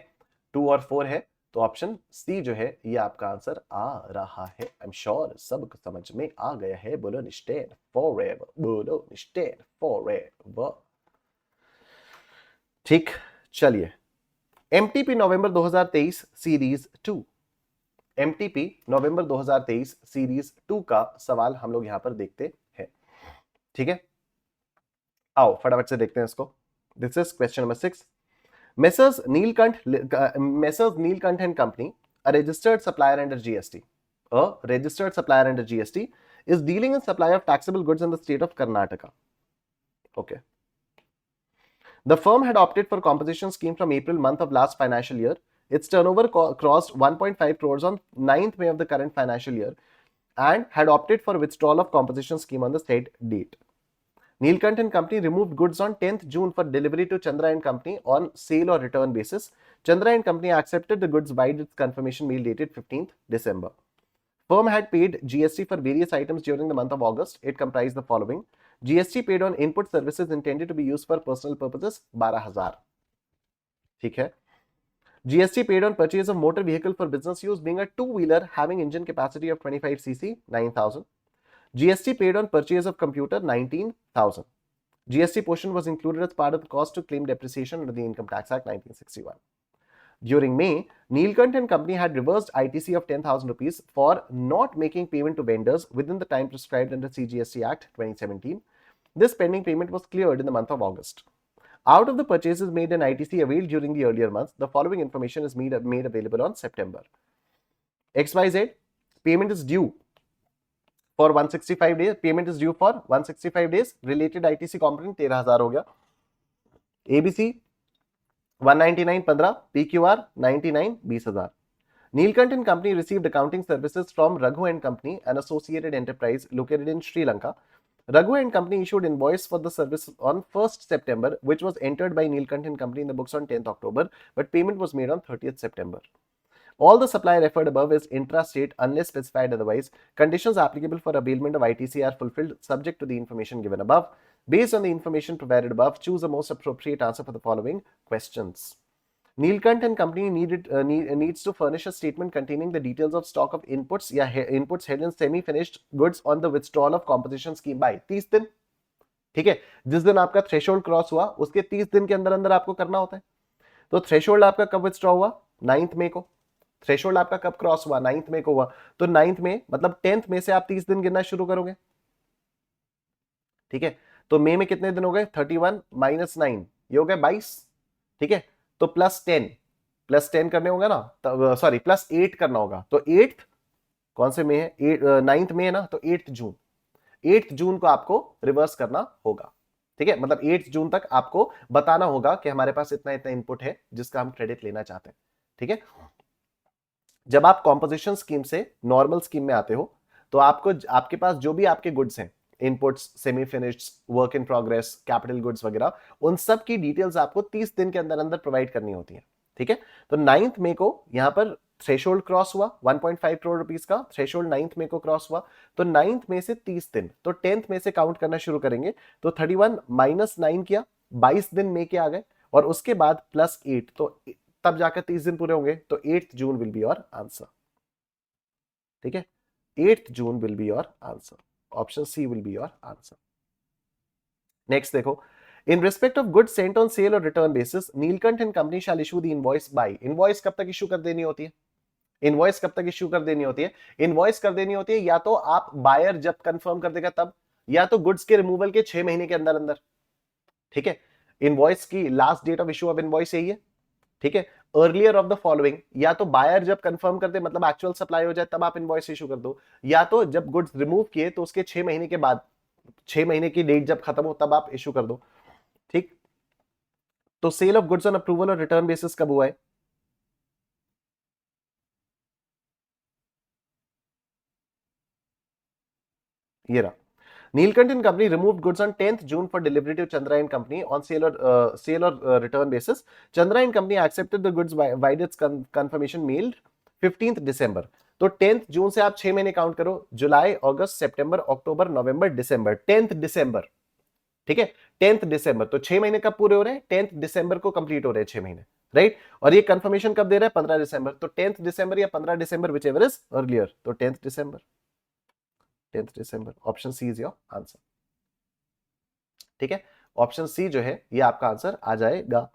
2 और 4 है, तो ऑप्शन सी जो है ये आपका आंसर आ रहा है। आई एम श्योर सबको समझ में आ गया है, बोलो निस्टेन फॉरएवर, बोलो निस्टेन फॉरएवर, ठीक। चलिए, एमटीपी नवंबर 2023 सीरीज 2, एमटीपी नवंबर 2023 सीरीज 2 का सवाल हम लोग यहां पर देखते हैं, ठीक है। आओ फटाफट से देखते हैं इसको। This is question number 6। Messrs. Neelkanth and Company, a registered supplier under GST. A registered supplier under GST is dealing in supply of taxable goods in the state of Karnataka. Okay. The firm had opted for composition scheme from April month of last financial year. Its turnover crossed 1.5 crores on 9th May of the current financial year and had opted for withdrawal of composition scheme on the said date. Neelkanth and Company removed goods on 10th June for delivery to Chandra and Company on sale or return basis. Chandra and Company accepted the goods by its confirmation mail dated 15th December. Firm had paid GST for various items during the month of August. It comprised the following: GST paid on input services intended to be used for personal purposes 12,000. ठीक है. GST paid on purchase of motor vehicle for business use being a two-wheeler having engine capacity of 25 cc 9,000. GST paid on purchase of computer 19,000. GST portion was included as part of the cost to claim depreciation under the Income Tax Act 1961. During May, Neelkant and Company had reversed ITC of 10,000 rupees for not making payment to vendors within the time prescribed under CGST Act 2017. This pending payment was cleared in the month of August. Out of the purchases made in ITC availed during the earlier months, the following information is made available on September. XYZ, payment is due for 165 days. Payment is due for 165 days. Related ITC component 13,000 हो गया. ABC 199 15, PQR 99 20,000. Neelkant and Company received accounting services from Raghu and Company, an associated enterprise located in Sri Lanka. Raghu and Company issued invoice for the service on 1st September, which was entered by Neelkant and Company in the books on 10th October, but payment was made on 30th September. All the supply referred above is intra-state unless specified otherwise. Conditions applicable for availment of ITC are fulfilled subject to the information given above. Based on the information provided above, choose the most appropriate answer for the following questions. Neelkant and Company needs to furnish a statement containing the details of stock of inputs या inputs held in semi-finished goods on the withdrawal of composition scheme by 30 दिन. ठीक है, जिस दिन आपका थ्रेशोल्ड क्रॉस हुआ उसके 30 दिन के अंदर अंदर आपको करना होता है. तो थ्रेशोल्ड आपका कब विथड्रॉ हुआ? 9th मई को. थ्रेशोल्ड आपका कब क्रॉस हुआ? 9th मई को हुआ. तो 9th में मतलब 10th में से आप 30 दिन गिनना शुरू करोगे. ठीक है, तो मई में कितने दिन हो गए? 31 माइनस 9, ये हो गए 22. ठीक है, तो +10 करने होगा ना, सॉरी +8 करना होगा. तो 8th कौन से में है? 9th में है ना, तो 8th जून को आपको रिवर्स करना होगा. ठीक है, मतलब 8th जून तक आपको बताना होगा कि हमारे पास इतना इतना इनपुट है जिसका हम क्रेडिट लेना चाहते हैं. ठीक है, जब आप कॉम्पोजिशन स्कीम से नॉर्मल स्कीम में आते हो तो आपके पास जो भी आपके गुड्स हैं, inputs, semi finished, work in progress, capital goods वगैरह, उन सब की डिटेल्स आपको 30 दिन के अंदर अंदर प्रोवाइड करनी होती है. ठीक है, तो 9th मई को यहां पर थ्रेशोल्ड क्रॉस हुआ 1.5 करोड़ रुपीस का. थ्रेशोल्ड 9th मई को क्रॉस हुआ, तो 9th मई से 30 दिन, तो 10th मई से काउंट करना शुरू करेंगे. तो 31 माइनस 9 किया, 22 दिन मई के आ गए, और उसके बाद +8, तो तब जाकर 30 दिन पूरे होंगे. तो 8th June will be your answer. ठीक है, 8th June will be your answer. Option C will be your answer. Next देखो, in respect of goods sent on sale or return basis, Neelkanth and company shall issue the invoice by. Invoice कब तक इशू कर देनी होती है? इनवॉइस कब तक इशू कर देनी होती है? इनवॉइस कर देनी होती है या तो आप बायर जब कंफर्म कर देगा तब, या तो गुड्स के रिमूवल के 6 महीने के अंदर अंदर. ठीक है, इनवॉइस की last date of issue of invoice यही है. ठीक है, अर्लियर ऑफ द फॉलोइंग, या तो बायर जब कंफर्म कर दे, मतलब एक्चुअल सप्लाई हो जाए, तब आप इनवॉइस इशू कर दो, या तो जब गुड्स रिमूव किए तो उसके 6 महीने के बाद, 6 महीने की डेट जब खत्म हो तब आप इशू कर दो. ठीक, तो sale of goods on approval और रिटर्न बेसिस कब हुआ है? ये रहा. Neelkant and Company removed goods on 10th June for delivery to Chandra and Company on sale or return basis. Chandra and Company accepted the goods by its confirmation mailed 15th December. तो 10th जून से आप 6 महीने काउंट करो, जुलाई, अगस्त, सितंबर, अक्टूबर, नवंबर, दिसंबर. 10th दिसंबर. ठीक है, 10th दिसंबर. तो 6 महीने कब पूरे हो रहे हैं? 10th दिसंबर को कंप्लीट हो रहे हैं 6 महीने, राइट. और ये कंफर्मेशन कब दे रहा है? 15 दिसंबर. तो 10th दिसंबर या 15 दिसंबर, विच एवर इज अर्लियर. तो 10th दिसंबर. 10th दिसंबर. Option C is your answer. ठीक है, ऑप्शन सी जो है ये आपका आंसर आ जाएगा.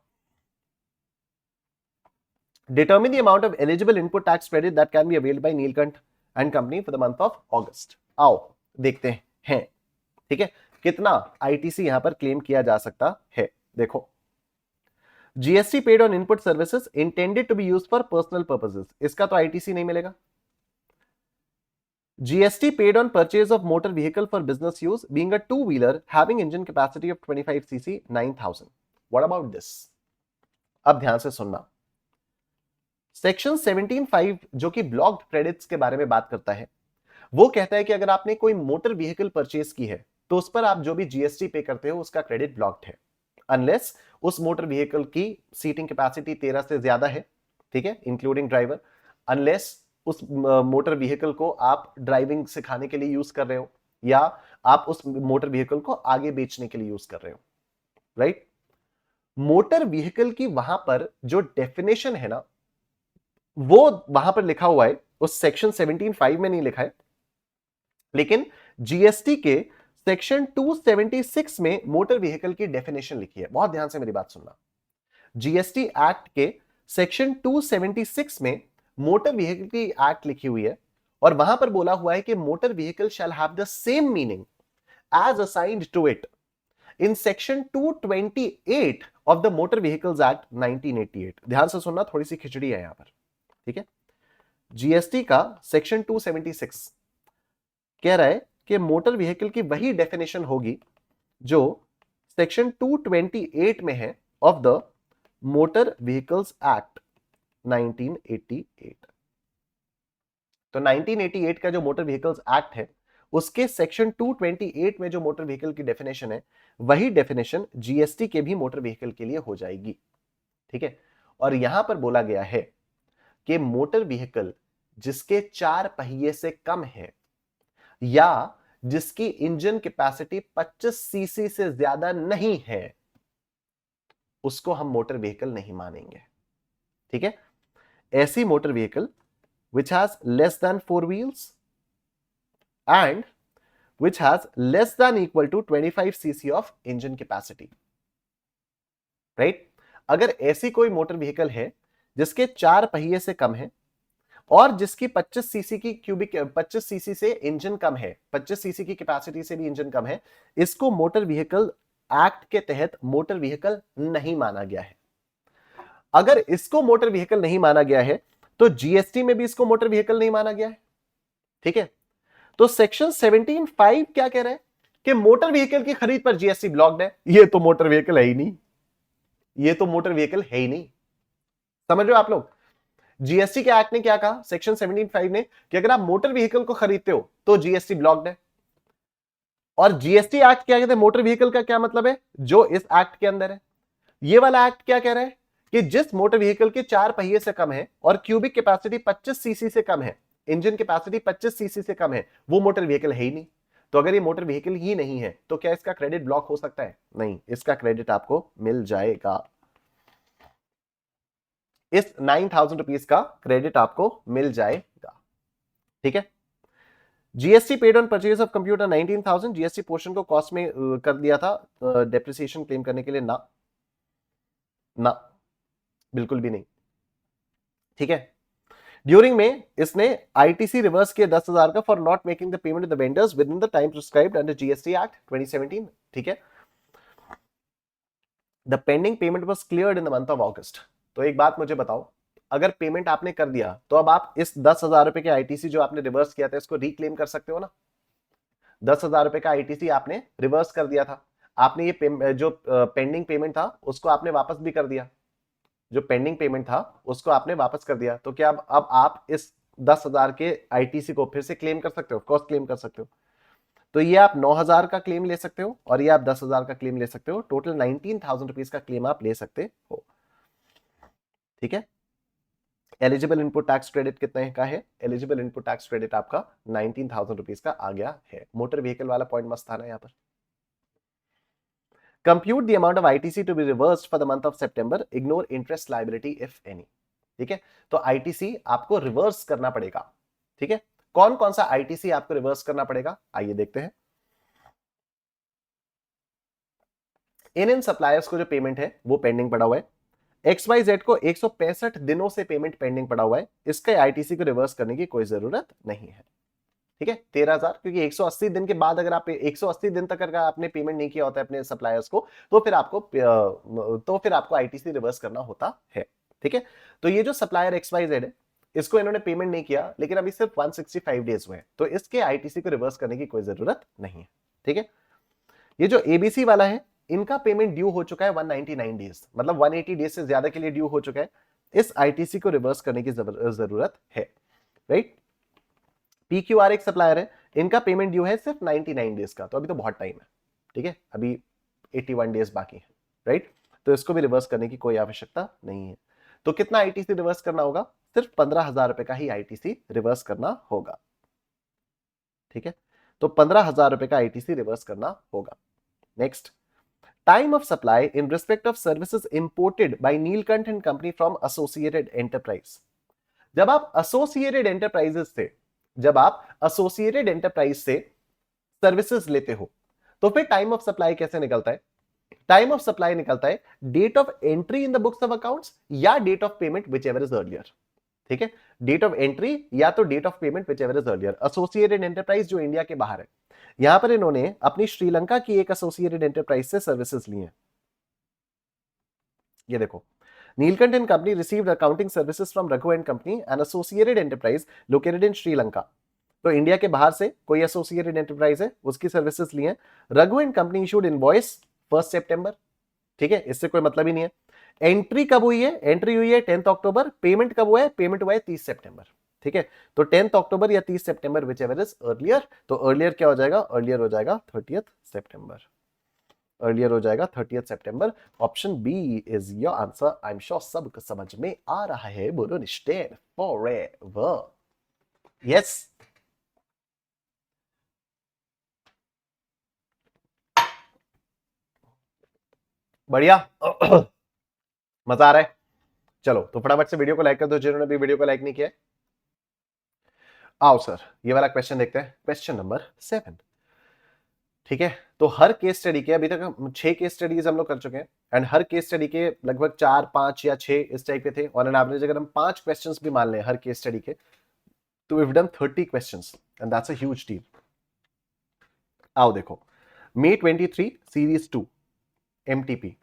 Determine the amount of eligible input tax credit that can be availed by Neelkant and Company for the month of August. आओ देखते हैं. ठीक है, कितना आईटीसी यहां पर क्लेम किया जा सकता है. देखो, GST paid on input services intended to be used for personal purposes, इसका तो आईटीसी नहीं मिलेगा. GST paid on purchase of motor vehicle for business use being a two-wheeler having engine capacity of 25 cc 9,000. What about this? अब ध्यान से सुनना. सेक्शन 17(5) जो कि ब्लॉक्ड क्रेडिट्स के बारे में बात करता है, वो कहता है कि अगर आपने कोई मोटर व्हीकल परचेज की है तो उस पर आप जो भी जीएसटी पे करते हो उसका क्रेडिट ब्लॉक्ड है, अनलेस उस मोटर व्हीकल की सीटिंग कैपेसिटी 13 से ज्यादा है. ठीक है, इंक्लूडिंग ड्राइवर. अनलेस उस मोटर व्हीकल को आप ड्राइविंग सिखाने के लिए यूज कर रहे हो, या आप उस मोटर व्हीकल को आगे बेचने के लिए यूज कर रहे हो, राइट? मोटर व्हीकल की वहां पर जो डेफिनेशन है ना, वो वहां पर लिखा हुआ है, उस सेक्शन 17(5) में नहीं लिखा है, लेकिन जीएसटी के सेक्शन 276 में मोटर व्हीकल की डेफिनेशन लिखी है। बहुत ध्यान से मेरी बात सुनना। जीएसटी एक्ट के सेक्शन 276 में मोटर व्हीकल की एक्ट लिखी हुई है, और वहां पर बोला हुआ है कि motor vehicle shall have the same meaning as assigned to it in section 228 of the motor vehicles act 1988। ध्यान से सुनना, थोड़ी सी खिचड़ी है यहां पर, ठीक है? जीएसटी का सेक्शन 276 कह रहा है कि मोटर व्हीकल की वही डेफिनेशन होगी जो सेक्शन 228 में है of the motor vehicles act 1988। तो 1988 का जो मोटर व्हीकल्स एक्ट है, उसके सेक्शन 228 में जो मोटर व्हीकल की डेफिनेशन है, वही डेफिनेशन जीएसटी के भी मोटर व्हीकल के लिए हो जाएगी, ठीक है? और यहां पर बोला गया है कि मोटर व्हीकल जिसके 4 पहिए से कम है, या जिसकी इंजन कैपेसिटी 25 सीसी से ज्यादा नहीं है, उसको हम मोटर व्हीकल नहीं मानेंगे, ठीक है? ऐसी motor vehicle which has less than 4 wheels and which has less than equal to 25 cc of engine capacity, right? अगर ऐसी कोई मोटर व्हीकल है जिसके 4 पहिए से कम है और जिसकी 25 सीसी की क्यूबिक 25 सीसी से इंजन कम है, 25 सीसी की कैपेसिटी से भी इंजन कम है, इसको मोटर व्हीकल एक्ट के तहत मोटर व्हीकल नहीं माना गया है। अगर इसको मोटर व्हीकल नहीं माना गया है तो जीएसटी में भी इसको मोटर व्हीकल नहीं माना गया है, ठीक है? तो सेक्शन 17(5) क्या कह रहा है कि मोटर व्हीकल की खरीद पर जीएसटी ब्लॉक्ड है। ये तो मोटर व्हीकल है ही नहीं, ये तो मोटर व्हीकल है ही नहीं। समझ रहे हो आप लोग? जीएसटी के एक्ट ने क्या कहा, सेक्शन 17(5) ने, कि अगर आप मोटर व्हीकल को खरीदते हो तो जीएसटी ब्लॉक्ड है। और जीएसटी एक्ट क्या कहते हैं, मोटर व्हीकल का क्या मतलब है, जो इस एक्ट के अंदर है। ये वाला एक्ट क्या कह रहा है कि जिस मोटर व्हीकल के 4 पहिए से कम है और क्यूबिक कैपेसिटी 25 सीसी से कम है, इंजन कैपेसिटी 25 सीसी से कम है, वो मोटर व्हीकल है ही नहीं। तो अगर ये मोटर व्हीकल ही नहीं है तो क्या इसका क्रेडिट ब्लॉक हो सकता है? नहीं, इसका क्रेडिट आपको मिल जाएगा। इस 9,000 रुपीज का क्रेडिट आपको मिल जाएगा, ठीक है? GST paid on purchase of computer 19,000, GST portion को कॉस्ट में कर दिया था डेप्रिसिएशन क्लेम करने के लिए, ना ना, बिल्कुल भी नहीं, ठीक है? ड्यूरिंग में इसने आईटीसी रिवर्स किया 10,000 का for not making the payment to the vendors within the time prescribed under GST act 2017, ठीक है? The pending payment was cleared in the month of August. तो एक बात मुझे बताओ, अगर पेमेंट आपने कर दिया तो अब आप इस 10,000 रुपए के आईटीसी जो आपने रिवर्स किया था इसको रिक्लेम कर सकते हो ना? 10,000 रुपए का आईटीसी आपने रिवर्स कर दिया था, आपने ये जो पेंडिंग पेमेंट था उसको आपने वापस भी कर दिया, जो पेंडिंग पेमेंट था उसको आपने वापस कर दिया, तो क्या अब आप इस 10,000 के आईटीसी को फिर से क्लेम कर सकते हो? ऑफकोर्स क्लेम कर सकते हो। तो ये आप 9,000 का क्लेम ले सकते हो और ये आप 10,000 का क्लेम ले सकते हो, टोटल 19,000 रुपीज का क्लेम आप ले सकते हो, ठीक है? एलिजिबल इनपुट टैक्स क्रेडिट कितने का है? एलिजिबल इनपुट टैक्स क्रेडिट आपका 19,000 रुपीज का आ गया है। मोटर व्हीकल वाला पॉइंट मस्त था ना यहां पर। Compute the amount of ITC to be reversed for the month of September, ignore interest liability if any, ठीक है? तो आईटीसी आपको रिवर्स करना पड़ेगा, ठीक है? कौन कौन सा आईटीसी आपको रिवर्स करना पड़ेगा, आइए देखते हैं। इन सप्लायर्स को जो पेमेंट है वो पेंडिंग पड़ा हुआ है, XYZ को 165 दिनों से पेमेंट पेंडिंग पड़ा हुआ है, इसके आईटीसी को रिवर्स करने की कोई जरूरत नहीं है, ठीक है? 13,000, क्योंकि 180 दिन के बाद अगर आप 180 दिन तक अगर आपने पेमेंट नहीं किया होता है अपने सप्लायर्स को, तो फिर आपको आईटीसी रिवर्स करना होता है, ठीक है? तो ये जो सप्लायर XYZ है, इसको इन्होंने पेमेंट नहीं किया, लेकिन अभी सिर्फ 165 डेज हुए हैं, तो इसके आईटीसी को रिवर्स करने की कोई जरूरत नहीं है, ठीक है? ये जो एबीसी वाला है, इनका पेमेंट ड्यू हो चुका है 199 डेज, मतलब 180 डेज से ज्यादा के लिए ड्यू हो चुका है, इस आईटीसी को रिवर्स करने की जरूरत है, राइट? पीक्यूआर एक सप्लायर है, इनका पेमेंट ड्यू है सिर्फ 99 डेज का, तो अभी तो बहुत टाइम है, ठीक है? अभी 81 डेज बाकी है, राइट? तो इसको भी रिवर्स करने की कोई आवश्यकता नहीं है। तो कितना आईटीसी रिवर्स करना होगा? सिर्फ 15,000 रुपए का ही आईटीसी रिवर्स करना होगा। ठीक है, तो 15,000 रुपए का आईटीसी रिवर्स करना होगा। Next, time of supply in respect of services imported by Neelkanth and company from associated enterprise. जब आप एसोसिएटेड एंटरप्राइजेस से सर्विसेज लेते हो तो फिर टाइम ऑफ सप्लाई कैसे निकलता है? टाइम ऑफ सप्लाई निकलता है date of entry in the books of accounts या date of payment whichever is earlier. ठीक है, डेट ऑफ एंट्री या तो date of payment whichever is earlier. Associated enterprise जो इंडिया के बाहर है, यहां पर इन्होंने अपनी श्रीलंका की एक एसोसिएटेड एंटरप्राइज से सर्विसेज ली हैं। ये देखो, Neelkanth and company received accounting services from Raghu and company and associated enterprise located in Sri Lanka. तो इंडिया के बाहर से कोई एसोसिएटेड एंटरप्राइज है, उसकी सर्विसेज ली हैं। Raghu and company issued invoice 1 सितंबर। ठीक है, इससे कोई मतलब ही नहीं है। एंट्री कब हुई है? एंट्री हुई है 10 अक्टूबर। पेमेंट कब हुआ है? पेमेंट हुआ है 30 सितंबर। ठीक है, तो 10 अक्टूबर या 30 सितंबर विच एवर इज अर्लियर। तो अर्लियर क्या हो जाएगा? अर्लियर हो जाएगा 30 सितंबर। अर्लियर हो जाएगा 30 सितंबर। Option B is your answer. I am sure सबको समझ में आ रहा है। बोलो स्टैंड फॉरएवर। यस, बढ़िया। मजा आ रहा है। चलो तो फटाफट से वीडियो को लाइक कर दो जिन्होंने भी वीडियो को लाइक नहीं किया। आओ सर, ये वाला क्वेश्चन देखते हैं, क्वेश्चन नंबर 7। ठीक है, तो हर केस स्टडी के अभी तक हम 6 केस स्टडीज हम लोग कर चुके हैं एंड हर केस स्टडी के लगभग 4, 5 या 6 इस टाइप के थे। ऑन एन एवरेज अगर हम 5 क्वेश्चंस भी मान लें हर केस स्टडी के, तो we have done 30 questions and that's a huge deal. आओ देखो, May 23 series 2 MTP।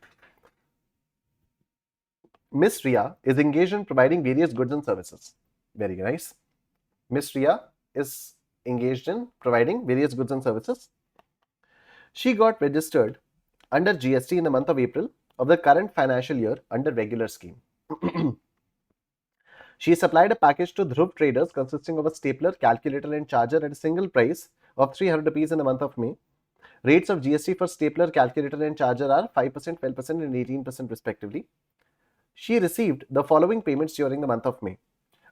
Miss Ria is engaged in providing various goods and services. Very nice. Miss Ria is engaged in providing various goods and services. She got registered under GST in the month of April of the current financial year under regular scheme. She supplied a package to Dhruv Traders consisting of a stapler, calculator and charger at a single price of 300 rupees in the month of May. Rates of GST for stapler, calculator and charger are 5%, 12% and 18% respectively. She received the following payments during the month of May.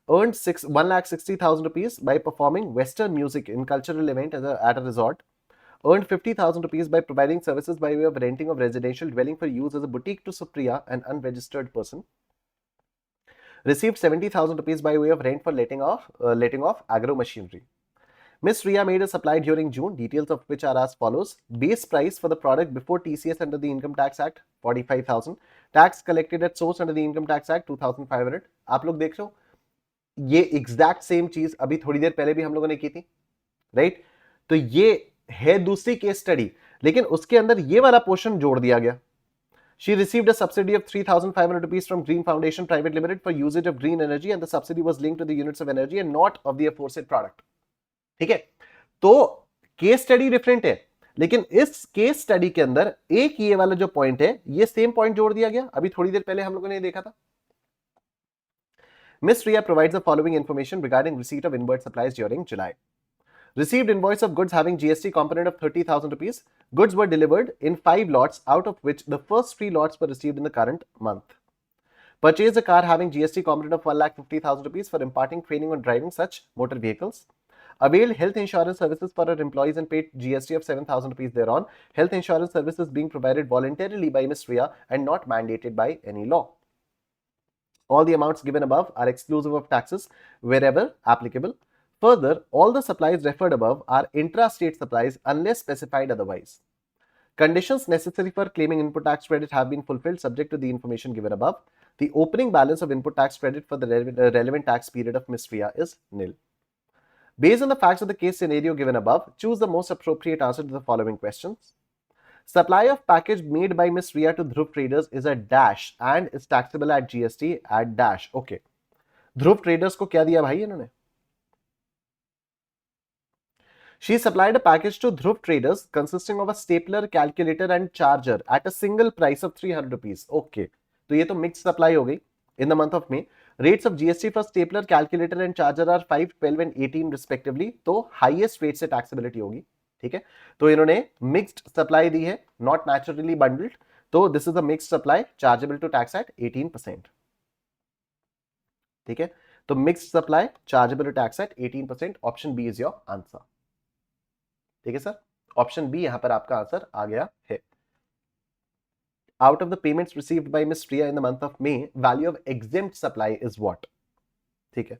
Earned 1,60,000 rupees by performing Western music in cultural event at a resort. Earned 50,000 rupees by providing services by way of renting of residential dwelling for use as a boutique to Supriya, an unregistered person. Received 70,000 rupees by way of rent for letting off agro machinery. Miss Ria made a supply during June, details of which are as follows. Base price for the product before TCS under the Income Tax Act 45,000. Tax collected at source under the Income Tax Act 2,500. आप लोग देख रहे हो, ये एग्जैक्ट सेम चीज अभी थोड़ी देर पहले भी हम लोगों ने की थी, राइट? तो ये है दूसरी केस स्टडी, लेकिन उसके अंदर ये वाला पोर्शन जोड़ दिया गया। She received a subsidy of 3,500 rupees from Green Foundation Private Limited for usage of green energy and the subsidy was linked to the units of energy and not of the aforesaid product. ठीक है, तो केस स्टडी डिफरेंट है, लेकिन इस केस स्टडी के अंदर एक ये वाला जो पॉइंट है, ये सेम पॉइंट जोड़ दिया गया। अभी थोड़ी देर पहले हम लोगों ने देखा था। Miss Ria provides the following information regarding receipt of inward supplies during July. Received invoice of goods having GST component of 30,000 rupees. Goods were delivered in 5 lots, out of which the first 3 lots were received in the current month. Purchased a car having GST component of 1,50,000 rupees for imparting training on driving such motor vehicles. Availed health insurance services for her employees and paid GST of 7,000 rupees thereon. Health insurance services being provided voluntarily by Miss Ria and not mandated by any law. All the amounts given above are exclusive of taxes wherever applicable. Further, all the supplies referred above are intra-state supplies unless specified otherwise. Conditions necessary for claiming input tax credit have been fulfilled subject to the information given above. The opening balance of input tax credit for the relevant tax period of Miss Ria is nil. Based on the facts of the case scenario given above, choose the most appropriate answer to the following questions. Supply of package made by Miss Ria to Dhruv Traders is a dash and is taxable at GST at dash. Okay. Dhruv Traders को क्या दिया भाई इन्होंने? She supplied a package to Dhruv Traders consisting of a stapler, calculator and charger at a single price of 300 rupees. Okay. तो ये तो mixed supply हो गई in the month of May. Rates of GST for stapler, calculator and charger are 5, 12 and 18 respectively. तो highest rate से taxability होगी। ठीक है, तो इन्होंने मिक्स्ड सप्लाई दी है, नॉट नेचुरली बंडल्ड, तो this is a mixed supply chargeable to tax at 18%। ठीक है, तो mixed supply chargeable tax at 18%, option B is your answer. ठीक है सर, ऑप्शन बी यहां पर आपका आंसर आ गया है। Out of the payments received by Miss Priya in the month of May, value of exempt supply is what? ठीक है,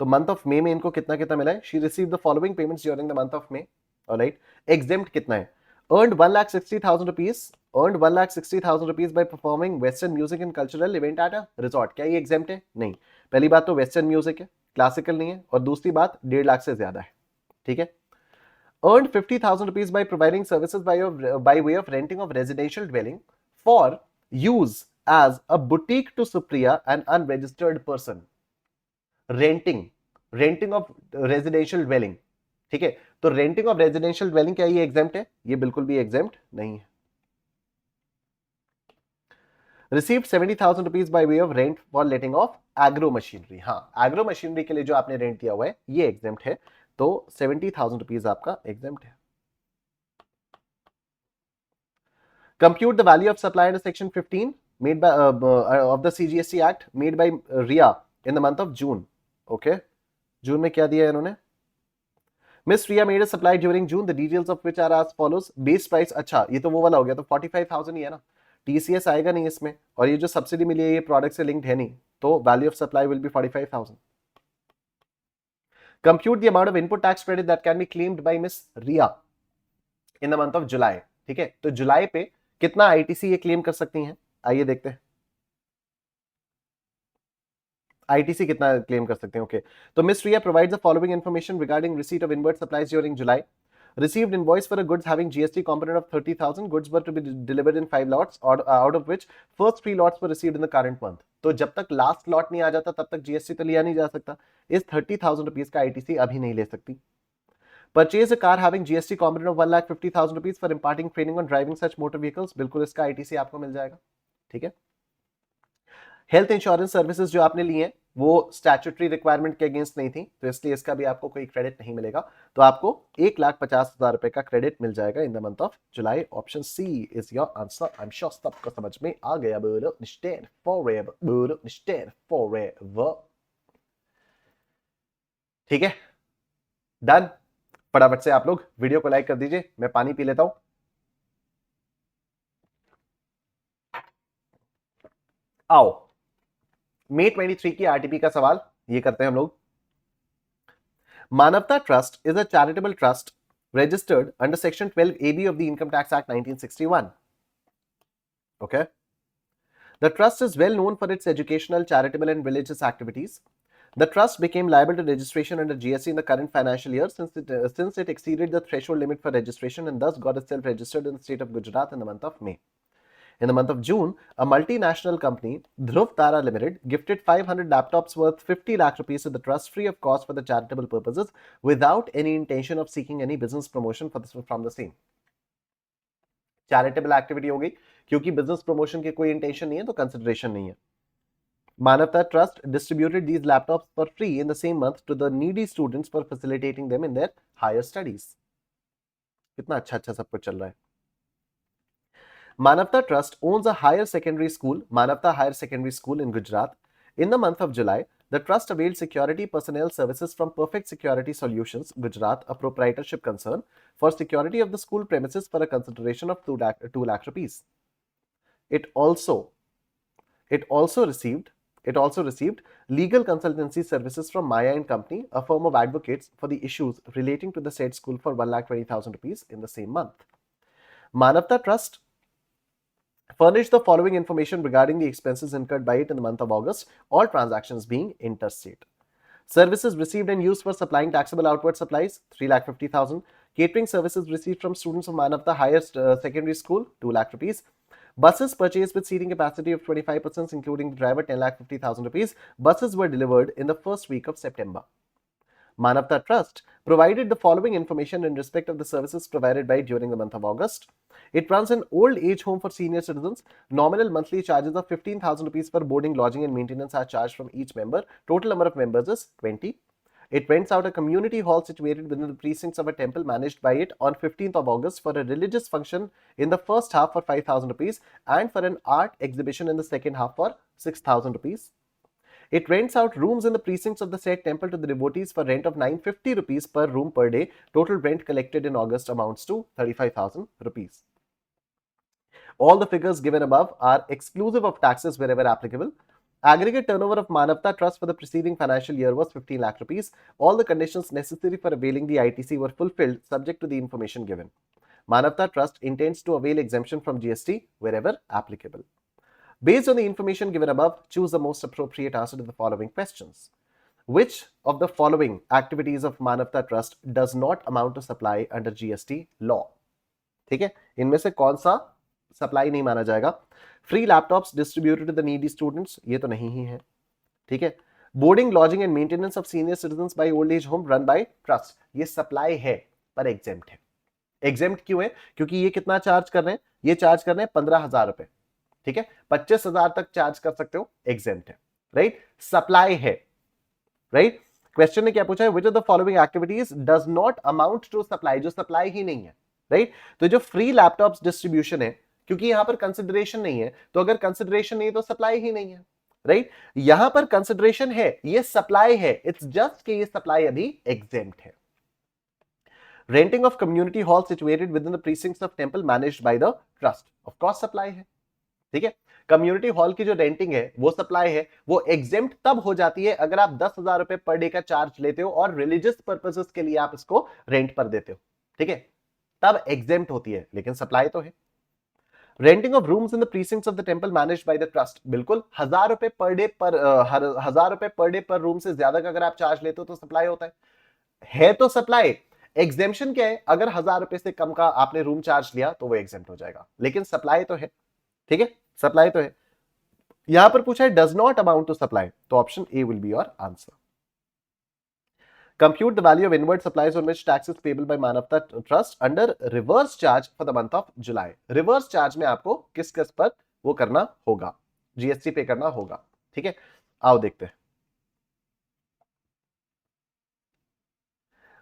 तो मंथ ऑफ मे में इनको कितना कितना मिला है? She receive the following payments during the month of May, alright. Exempt कितना है? Earned 1,60,000 rupees, earned 1,60,000 rupees by performing western music and cultural event at a resort. क्या ये एग्जेम्प्ट है? नहीं। पहली बात तो वेस्टर्न म्यूजिक है, क्लासिकल नहीं है, और दूसरी बात 1.5 लाख से ज्यादा है। ठीक है। earned 50,000 rupees by providing services by way of renting of residential dwelling for use as a boutique to Supriya, an unregistered person. Renting of residential dwelling. ठीक है, तो रेंटिंग ऑफ रेजिडेंशियल ड्वेलिंग क्या ये एग्जेम्प्ट है? ये बिल्कुल भी एग्जेम्प्ट नहीं है। Received 70,000 rupees by way of rent for letting of agro machinery। हाँ, एग्रो मशीनरी के लिए जो आपने रेंट दिया हुआ है ये एग्जेम्प्ट है, तो 70,000 रुपीज आपका एग्जेम्प्ट है। Compute the value of supply under section 15 made by of the CGST Act made by RIA in the month of June। Okay, जून में क्या दिया है इन्होंने? Miss Ria made a supply during June, the details of which are as follows। Base price, अच्छा ये तो वो वाला हो गया, तो 45,000 ही है ना, TCS आएगा नहीं इसमें, और ये जो सब्सिडी मिली है ये प्रोडक्ट से लिंक्ड है नहीं, तो value of supply will be 45,000। Compute the amount of input tax credit that can be claimed by Miss Ria in the month of July। ठीक है, तो जुलाई पे कितना आईटीसी ये क्लेम कर सकती हैं? आइए देखते हैं आईटीसी कितना क्लेम कर सकते हैं। ओके, तो miss Riya provides the following information regarding receipt of inward supplies during July. Received invoice for a goods having GST component of 30,000, goods were to be delivered in 5 lots, or out of which first 3 lots were received in the current month। तो जब तक लास्ट लॉट नहीं आ जाता तब तक जीएसटी तो लिया नहीं जा सकता, इस 30,000 रुपीज का आईटीसी अभी नहीं ले सकती। Purchase a car having GST component of 1,50,000 rupees for imparting training on driving such motor vehicles, बिल्कुल इसका आईटीसी आपको मिल जाएगा। ठीक है। हेल्थ इंश्योरेंस सर्विसेज जो आपने ली है वो स्टैट्यूटरी रिक्वायरमेंट के अगेंस्ट नहीं थी, तो इसलिए इसका भी आपको कोई क्रेडिट नहीं मिलेगा, तो आपको 1,50,000 रुपए का क्रेडिट मिल जाएगा in the month of July. Option C is your answer. I am sure सबको समझ में आ गया। बोलो स्टैंड फॉरएवर, बोलो स्टैंड फॉरएवर। ठीक है, डन। फटाफट से आप लोग वीडियो को लाइक कर दीजिए, मैं पानी पी लेता हूं। आओ, May 23 की आरटीपी का सवाल ये करते हैं हम लोग। मानवता trust is a charitable trust registered under section 12AB of the Income Tax Act 1961। Okay, the trust is well known for its educational, charitable and religious activities। The trust became liable to registration under GST in the current financial year since it exceeded the threshold limit for registration and thus got itself registered in the state of Gujarat in the month of May। In the month of June, a multinational company, Dhruv Tara Limited, gifted 500 laptops worth 50 lakh rupees to the trust free of cost for the charitable purposes without any intention of seeking any business promotion from the same। Charitable activity हो गई, क्योंकि बिजनेस प्रमोशन की कोई इंटेंशन नहीं है तो कंसिडरेशन नहीं है। Manavta Trust distributed these laptops for free in the same month to the needy students for facilitating them in their higher studies। कितना अच्छा अच्छा सब कुछ चल रहा है। Manavta Trust owns a higher secondary school, Manavta Higher Secondary School in Gujarat। In the month of July, the trust availed security personnel services from Perfect Security Solutions, Gujarat, a proprietorship concern, for security of the school premises for a consideration of 2 lakh rupees। It also received legal consultancy services from Maya and Company, a firm of advocates, for the issues relating to the said school for 1,20,000 rupees in the same month। Manavta Trust furnished the following information regarding the expenses incurred by it in the month of August, all transactions being interstate। Services received and used for supplying taxable outward supplies, 3,50,000। Catering services received from students of Manavta Higher Secondary School, 2 lakh rupees। Buses purchased with seating capacity of 25%, including the driver, 10,50,000 rupees। Buses were delivered in the first week of September। Manavta Trust provided the following information in respect of the services provided by it during the month of August। It runs an old age home for senior citizens। Nominal monthly charges of 15,000 rupees for boarding, lodging and maintenance are charged from each member। Total number of members is 20। It rents out a community hall situated within the precincts of a temple managed by it on 15th of August for a religious function in the first half for 5,000 rupees and for an art exhibition in the second half for 6,000 rupees। It rents out rooms in the precincts of the said temple to the devotees for rent of 950 rupees per room per day. Total rent collected in August amounts to 35,000 rupees. All the figures given above are exclusive of taxes wherever applicable. Aggregate turnover of Manavta Trust for the preceding financial year was 15 lakh rupees. All the conditions necessary for availing the ITC were fulfilled subject to the information given. Manavta Trust intends to avail exemption from GST wherever applicable. Based on the information given above, choose the most appropriate answer to the following questions. Which of the following activities of Manavta Trust does not amount to supply under GST law? ठीक है, इनमें से कौन सा सप्लाई नहीं माना जाएगा? Free laptops distributed to the needy students, ये तो नहीं ही है. ठीक है. Boarding, lodging and maintenance of senior citizens by old age home run by trust, ये सप्लाई है पर एग्जेम्प्ट है. एग्जेम्प्ट क्यों है? क्योंकि ये कितना चार्ज कर रहे हैं? ये चार्ज कर रहे हैं 15,000 रुपए. ठीक है, 25,000 तक चार्ज कर सकते हो, एग्जेम्प्ट है. राइट, सप्लाई है. राइट, क्वेश्चन ने क्या पूछा है? Which of the following activities does not amount to supply, जो सप्लाई ही नहीं है. राइट, तो जो फ्री लैपटॉप्स डिस्ट्रीब्यूशन है, क्योंकि यहां पर कंसिडरेशन नहीं है, तो अगर कंसिडरेशन नहीं है तो सप्लाई ही नहीं है. राइट, यहां पर कंसिडरेशन है, ये सप्लाई है. इट्स जस्ट कि ये सप्लाई अभी एग्जेम्प्ट है. Renting of community hall situated within the precincts of temple managed by the trust, of course supply है. ठीक है, कम्युनिटी हॉल की जो रेंटिंग है वो सप्लाई है. वो एग्जेम्प्ट तब हो जाती है अगर आप 10,000 रुपए पर डे का चार्ज लेते हो और रिलीजियस पर्पसेस के लिए आप इसको रेंट पर देते हो. ठीक है, तब एग्जेम्प्ट होती है, लेकिन सप्लाई तो है. Renting of rooms in the precincts of the temple managed by the trust, बिल्कुल 1,000 रुपए पर डे पर 1,000 रुपए पर डे पर रूम से ज्यादा का अगर आप चार्ज लेते हो तो सप्लाई होता है तो सप्लाई. एग्जेम्पशन क्या है? अगर 1,000 रुपए से कम का आपने रूम चार्ज लिया तो वो एग्जेम्प्ट हो जाएगा, लेकिन सप्लाई तो है. ठीक है, सप्लाई तो है. यहां पर पूछा है does not amount to supply, तो option A will be your answer. Compute the value of inward supplies on which tax is payable by Manavta trust under reverse charge for the month of July. Reverse charge में आपको किस किस पर वो करना होगा, जीएसटी पे करना होगा. ठीक है, आओ देखते हैं.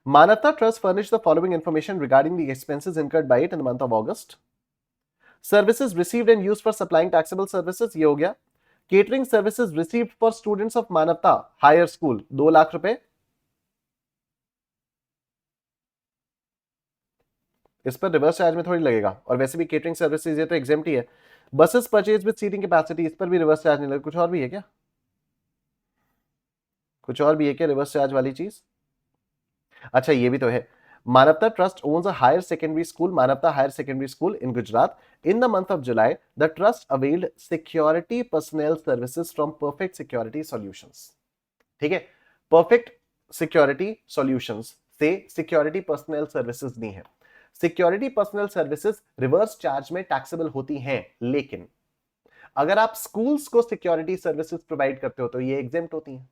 Manavta Trust furnished the following information regarding the expenses incurred by it in the month of August. Services received and used for supplying taxable services, ये हो गया. Catering services received for students of Manavta Higher School, 2 lakh रुपए. इस पर रिवर्स चार्ज में थोड़ी लगेगा, और वैसे भी केटरिंग सर्विसेज ये तो एग्जेम्प्ट ही है. Buses purchase with seating capacity, इस पर भी रिवर्स चार्ज नहीं लगेगा. कुछ और भी है क्या? कुछ और भी है क्या रिवर्स चार्ज वाली चीज? अच्छा, ये भी तो है. Manavta Trust owns a higher secondary school, Manavta Higher Secondary School in Gujarat. In the month of July, the trust availed security personnel services from Perfect Security Solutions. ठीक है, Perfect Security Solutions से security personnel services दी है. Security personnel services reverse charge में टैक्सेबल होती हैं, लेकिन अगर आप स्कूल्स को सिक्योरिटी सर्विसेज प्रोवाइड करते हो तो ये एग्जेम्प्ट होती हैं.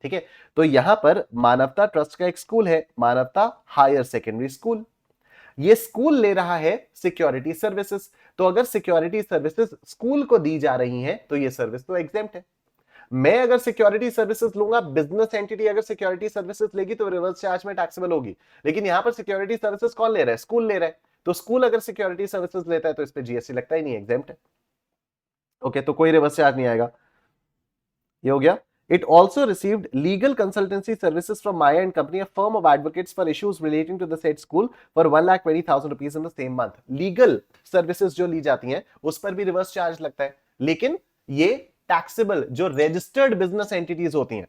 ठीक है, तो यहां पर मानवता ट्रस्ट का एक स्कूल है, मानवता हायर सेकेंडरी स्कूल. ये स्कूल ले रहा है सिक्योरिटी सर्विसेज, तो अगर सिक्योरिटी सर्विसेज स्कूल को दी जा रही हैं तो ये सर्विस तो एग्जेम्प्ट है. मैं अगर सिक्योरिटी सर्विसेज लूंगा, बिजनेस एंटिटी अगर सिक्योरिटी सर्विसेज लेगी तो रिवर्स चार्ज में टैक्सेबल होगी, लेकिन यहां पर सिक्योरिटी सर्विसेज कौन ले रहा है? स्कूल ले रहा है. तो स्कूल अगर सिक्योरिटी सर्विसेज लेता है तो इस पर जीएसटी लगता ही नहीं, एग्जेम्प्ट है. ओके, तो कोई रिवर्स चार्ज नहीं आएगा. ये हो गया. It also received legal consultancy services from Maya and Company, a firm of advocates for issues relating to the said school, for 1,20,000 rupees in the same month. Legal services जो ली जाती हैं उस पर भी रिवर्स चार्ज लगता है, लेकिन ये टैक्सेबल जो रजिस्टर्ड बिजनेस एंटिटीज होती हैं,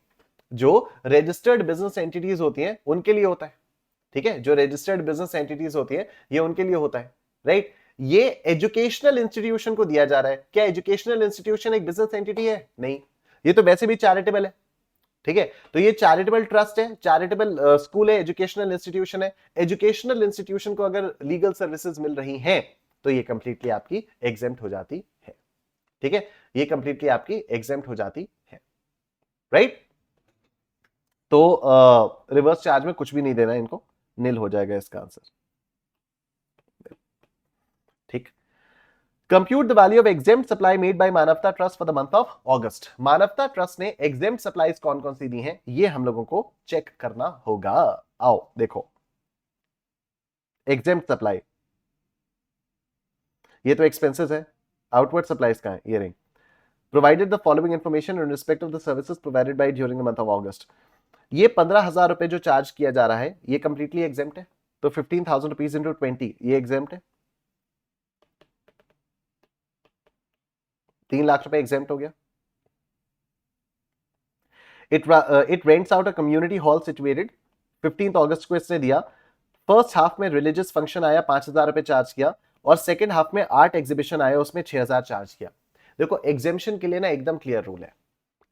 जो रजिस्टर्ड बिजनेस एंटिटीज होती हैं उनके लिए होता है. ठीक है, जो रजिस्टर्ड बिजनेस एंटिटीज होती हैं ये उनके लिए होता है. राइट, ये एजुकेशनल इंस्टीट्यूशन को दिया जा रहा है. क्या एजुकेशनल इंस्टीट्यूशन एक बिजनेस एंटिटी है? नहीं, ये तो वैसे भी चैरिटेबल है. ठीक है, तो ये चैरिटेबल ट्रस्ट है, चैरिटेबल स्कूल है, एजुकेशनल इंस्टीट्यूशन है. एजुकेशनल इंस्टीट्यूशन को अगर लीगल सर्विसेज मिल रही हैं तो ये कंप्लीटली आपकी एग्जेम्प्ट हो जाती है. ठीक है, ये कंप्लीटली आपकी एग्जेम्प्ट हो जाती है. राइट, तो रिवर्स चार्ज में कुछ भी नहीं देना इनको, नील हो जाएगा इसका आंसर. ठीक. Compute the value of exempt supply made by Manavta Trust for the month of August. Manavta Trust ने exempt supplies कौन कौन सी दी हैं ये हम लोगों को चेक करना होगा. आओ देखो, exempt supply ये तो expenses है. आउटवर्ड सप्लाईज का है, ये रही. Provided the following information in respect of the services provided by during the month of August. ये 15,000 रुपए जो चार्ज किया जा रहा है ये कंप्लीटली एग्जेम्प्ट है, तो 15,000 रुपीज इंटू 20 ये एग्जेम्प्ट है, 3 लाख रुपए एग्जेम्प्ट हो गया। It rents out a community hall situated, 15 अगस्त को इसने दिया। फर्स्ट हाफ में रिलीजियस फंक्शन आया, 5,000 रुपए चार्ज किया, और सेकेंड हाफ में आर्ट एग्जीबिशन आया, उसमें 6,000 चार्ज किया। देखो एग्जेम्पशन के लिए ना एकदम क्लियर रूल है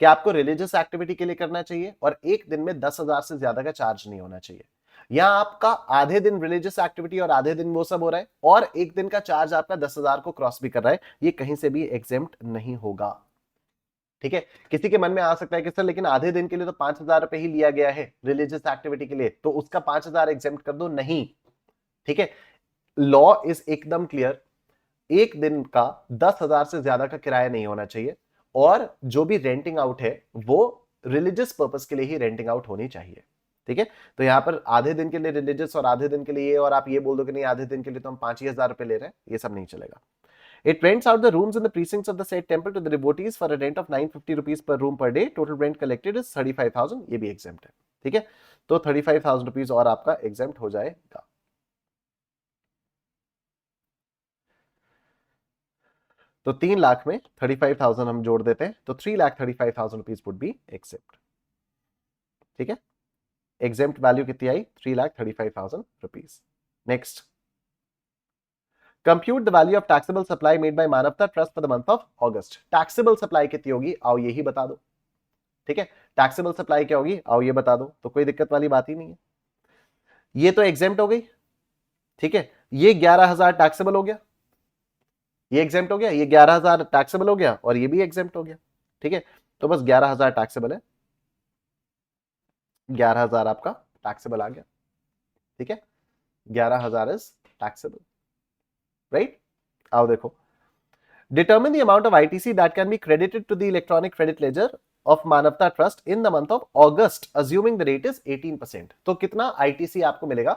कि आपको रिलीजियस एक्टिविटी के लिए करना चाहिए और एक दिन में 10,000 से ज्यादा का चार्ज नहीं होना चाहिए। यहां आपका आधे दिन रिलीजियस एक्टिविटी और आधे दिन वो सब हो रहा है, और एक दिन का चार्ज आपका 10,000 को क्रॉस भी कर रहा है, ये कहीं से भी एग्जेम्प्ट नहीं होगा। ठीक है, किसी के मन में आ सकता है कि सर लेकिन आधे दिन के लिए तो 5,000 रुपए ही लिया गया है रिलीजियस एक्टिविटी के लिए, तो उसका 5,000 एग्जेम्प्ट कर दो। नहीं, ठीक है, लॉ इज एकदम क्लियर, एक दिन का 10,000 से ज्यादा का किराया नहीं होना चाहिए, और जो भी रेंटिंग आउट है वो रिलीजियस पर्पस के लिए ही रेंटिंग आउट होनी चाहिए। ठीक है, तो यहां पर आधे दिन के लिए रिलीजियस और आधे दिन के लिए, और आप ये बोल दो कि नहीं आधे दिन के लिए तो हम 5,000 रुपए ले रहे हैं, ये सब नहीं चलेगा। It rents out the rooms in the precincts of the said temple to the devotees for a rent of 950 rupees per room per day. Total rent collected is 35,000. ये भी exempt है। ठीक है, तो 35,000 रुपीज और आपका exempt हो जाएगा। तो 3 लाख में 35,000 हम जोड़ देते हैं, तो 3,35,000 रुपीज वुड बी exempt। ठीक है, exempt वैल्यू कितनी आई? 3,35,000 rupees. Next, compute the value of taxable supply made by Manavta trust for the month of August. Taxable supply कितनी होगी? आओ यही बता दो। ठीक है, टैक्सेबल सप्लाई क्या होगी? आओ ये बता दो, तो कोई दिक्कत वाली बात ही नहीं है। ये तो एग्जेम्प्ट हो गई। ठीक है, ये 11,000 टैक्सेबल हो गया, ये एग्जेम्प्ट हो गया, ये 11,000 टैक्सेबल हो गया, और ये भी एग्जेम्प्ट हो गया। ठीक है, तो बस 11,000 टैक्सेबल है, 11,000 आपका टैक्सेबल आ गया। ठीक है, 11,000 इज टैक्सेबल, राइट। आओ देखो, determine the amount of ITC that can be credited to the electronic credit ledger of Manavta Trust in the month of August, assuming the rate is 18%। तो कितना ITC आपको मिलेगा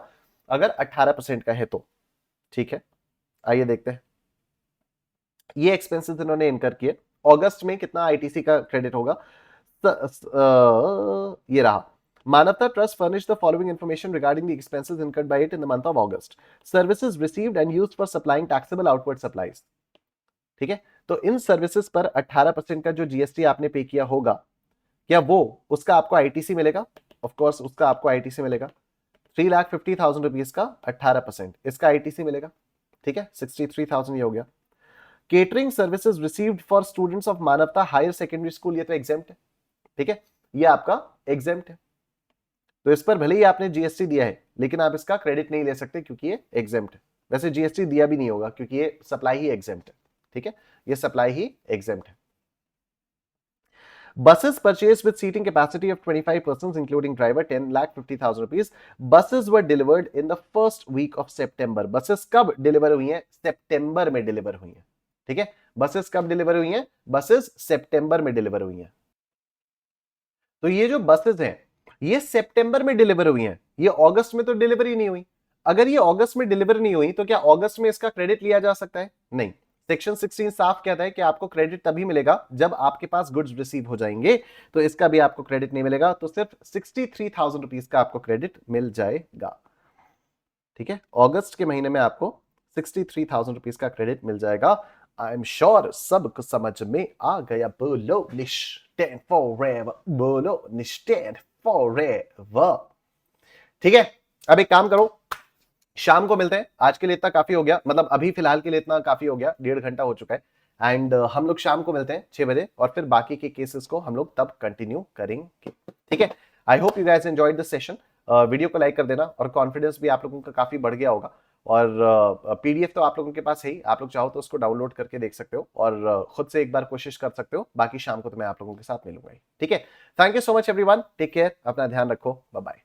अगर 18% का है तो? ठीक है, आइए देखते हैं। ये एक्सपेंसेस इन्होंने इनकर किए, अगस्त में कितना ITC का क्रेडिट होगा? ये रहा। Manavta Trust furnished the following information regarding the expenses incurred by it in the month of August. Services received and used for supplying taxable outward supplies। ठीक है, तो इन सर्विसेज पर 18% का जो जीएसटी आपने पे किया होगा, क्या वो उसका आपको आईटीसी मिलेगा? ऑफ कोर्स उसका आपको आईटीसी मिलेगा। 3,50,000 रुपीज का 18%, इसका आईटीसी मिलेगा। ठीक है, 63,000 ये हो गया। Catering services received for students of मानवता हायर सेकेंडरी स्कूल, ये तो एग्जेम्प्ट है। ठीक है, ये आपका एग्जेम्प्ट है, तो इस पर भले ही आपने जीएसटी दिया है लेकिन आप इसका क्रेडिट नहीं ले सकते क्योंकि ये एग्जेम्प्ट है। वैसे जीएसटी दिया भी नहीं होगा क्योंकि ये सप्लाई ही एग्जेम्प्ट है। ठीक है, ये सप्लाई ही एग्जेम्प्ट है। Buses purchased with seating capacity of 25 persons including driver 10,50,000 rupees. Buses were delivered in the first week of September. Buses कब डिलीवर हुई हैं? सितंबर में डिलीवर हुई हैं। ठीक है, बसेस कब डिलीवर हुई हैं? बसेस सितंबर में डिलीवर हुई हैं। तो ये जो बसेस हैं ये सितंबर में डिलीवर हुई हैं, ये अगस्त में तो डिलीवरी नहीं हुई। अगर ये अगस्त में डिलीवर नहीं हुई तो क्या अगस्त में इसका क्रेडिट लिया जा सकता है? नहीं। सेक्शन 16 साफ कहता है कि आपको क्रेडिट तभी मिलेगा जब आपके पास गुड्स रिसीव हो जाएंगे, तो इसका भी आपको क्रेडिट नहीं मिलेगा, तो सिर्फ 63,000 रुपीज का आपको क्रेडिट मिल जाएगा। ठीक है, अगस्त के महीने में आपको 63,000 रुपीज का क्रेडिट मिल जाएगा। आई एम श्योर सबको समझ में आ गया। बोलो निश्चय फॉरएवर, बोलो निश्चय फॉरएवर। ठीक है, अब एक काम करो, शाम को मिलते हैं। आज के लिए इतना काफी हो गया, मतलब अभी फिलहाल के लिए इतना काफी हो गया, 1.5 घंटा हो चुका है। एंड हम लोग शाम को मिलते हैं 6 बजे, और फिर बाकी के केसेस को हम लोग तब कंटिन्यू करेंगे। ठीक है, I hope you guys enjoyed this session. Video को लाइक कर देना, और कॉन्फिडेंस भी आप लोगों का काफी बढ़ गया होगा। और पीडीएफ तो आप लोगों के पास है ही, आप लोग चाहो तो उसको डाउनलोड करके देख सकते हो और खुद से एक बार कोशिश कर सकते हो। बाकी शाम को तो मैं आप लोगों के साथ मिलूंगा ही। ठीक है, thank you so much everyone, take care, अपना ध्यान रखो, बाय बाय।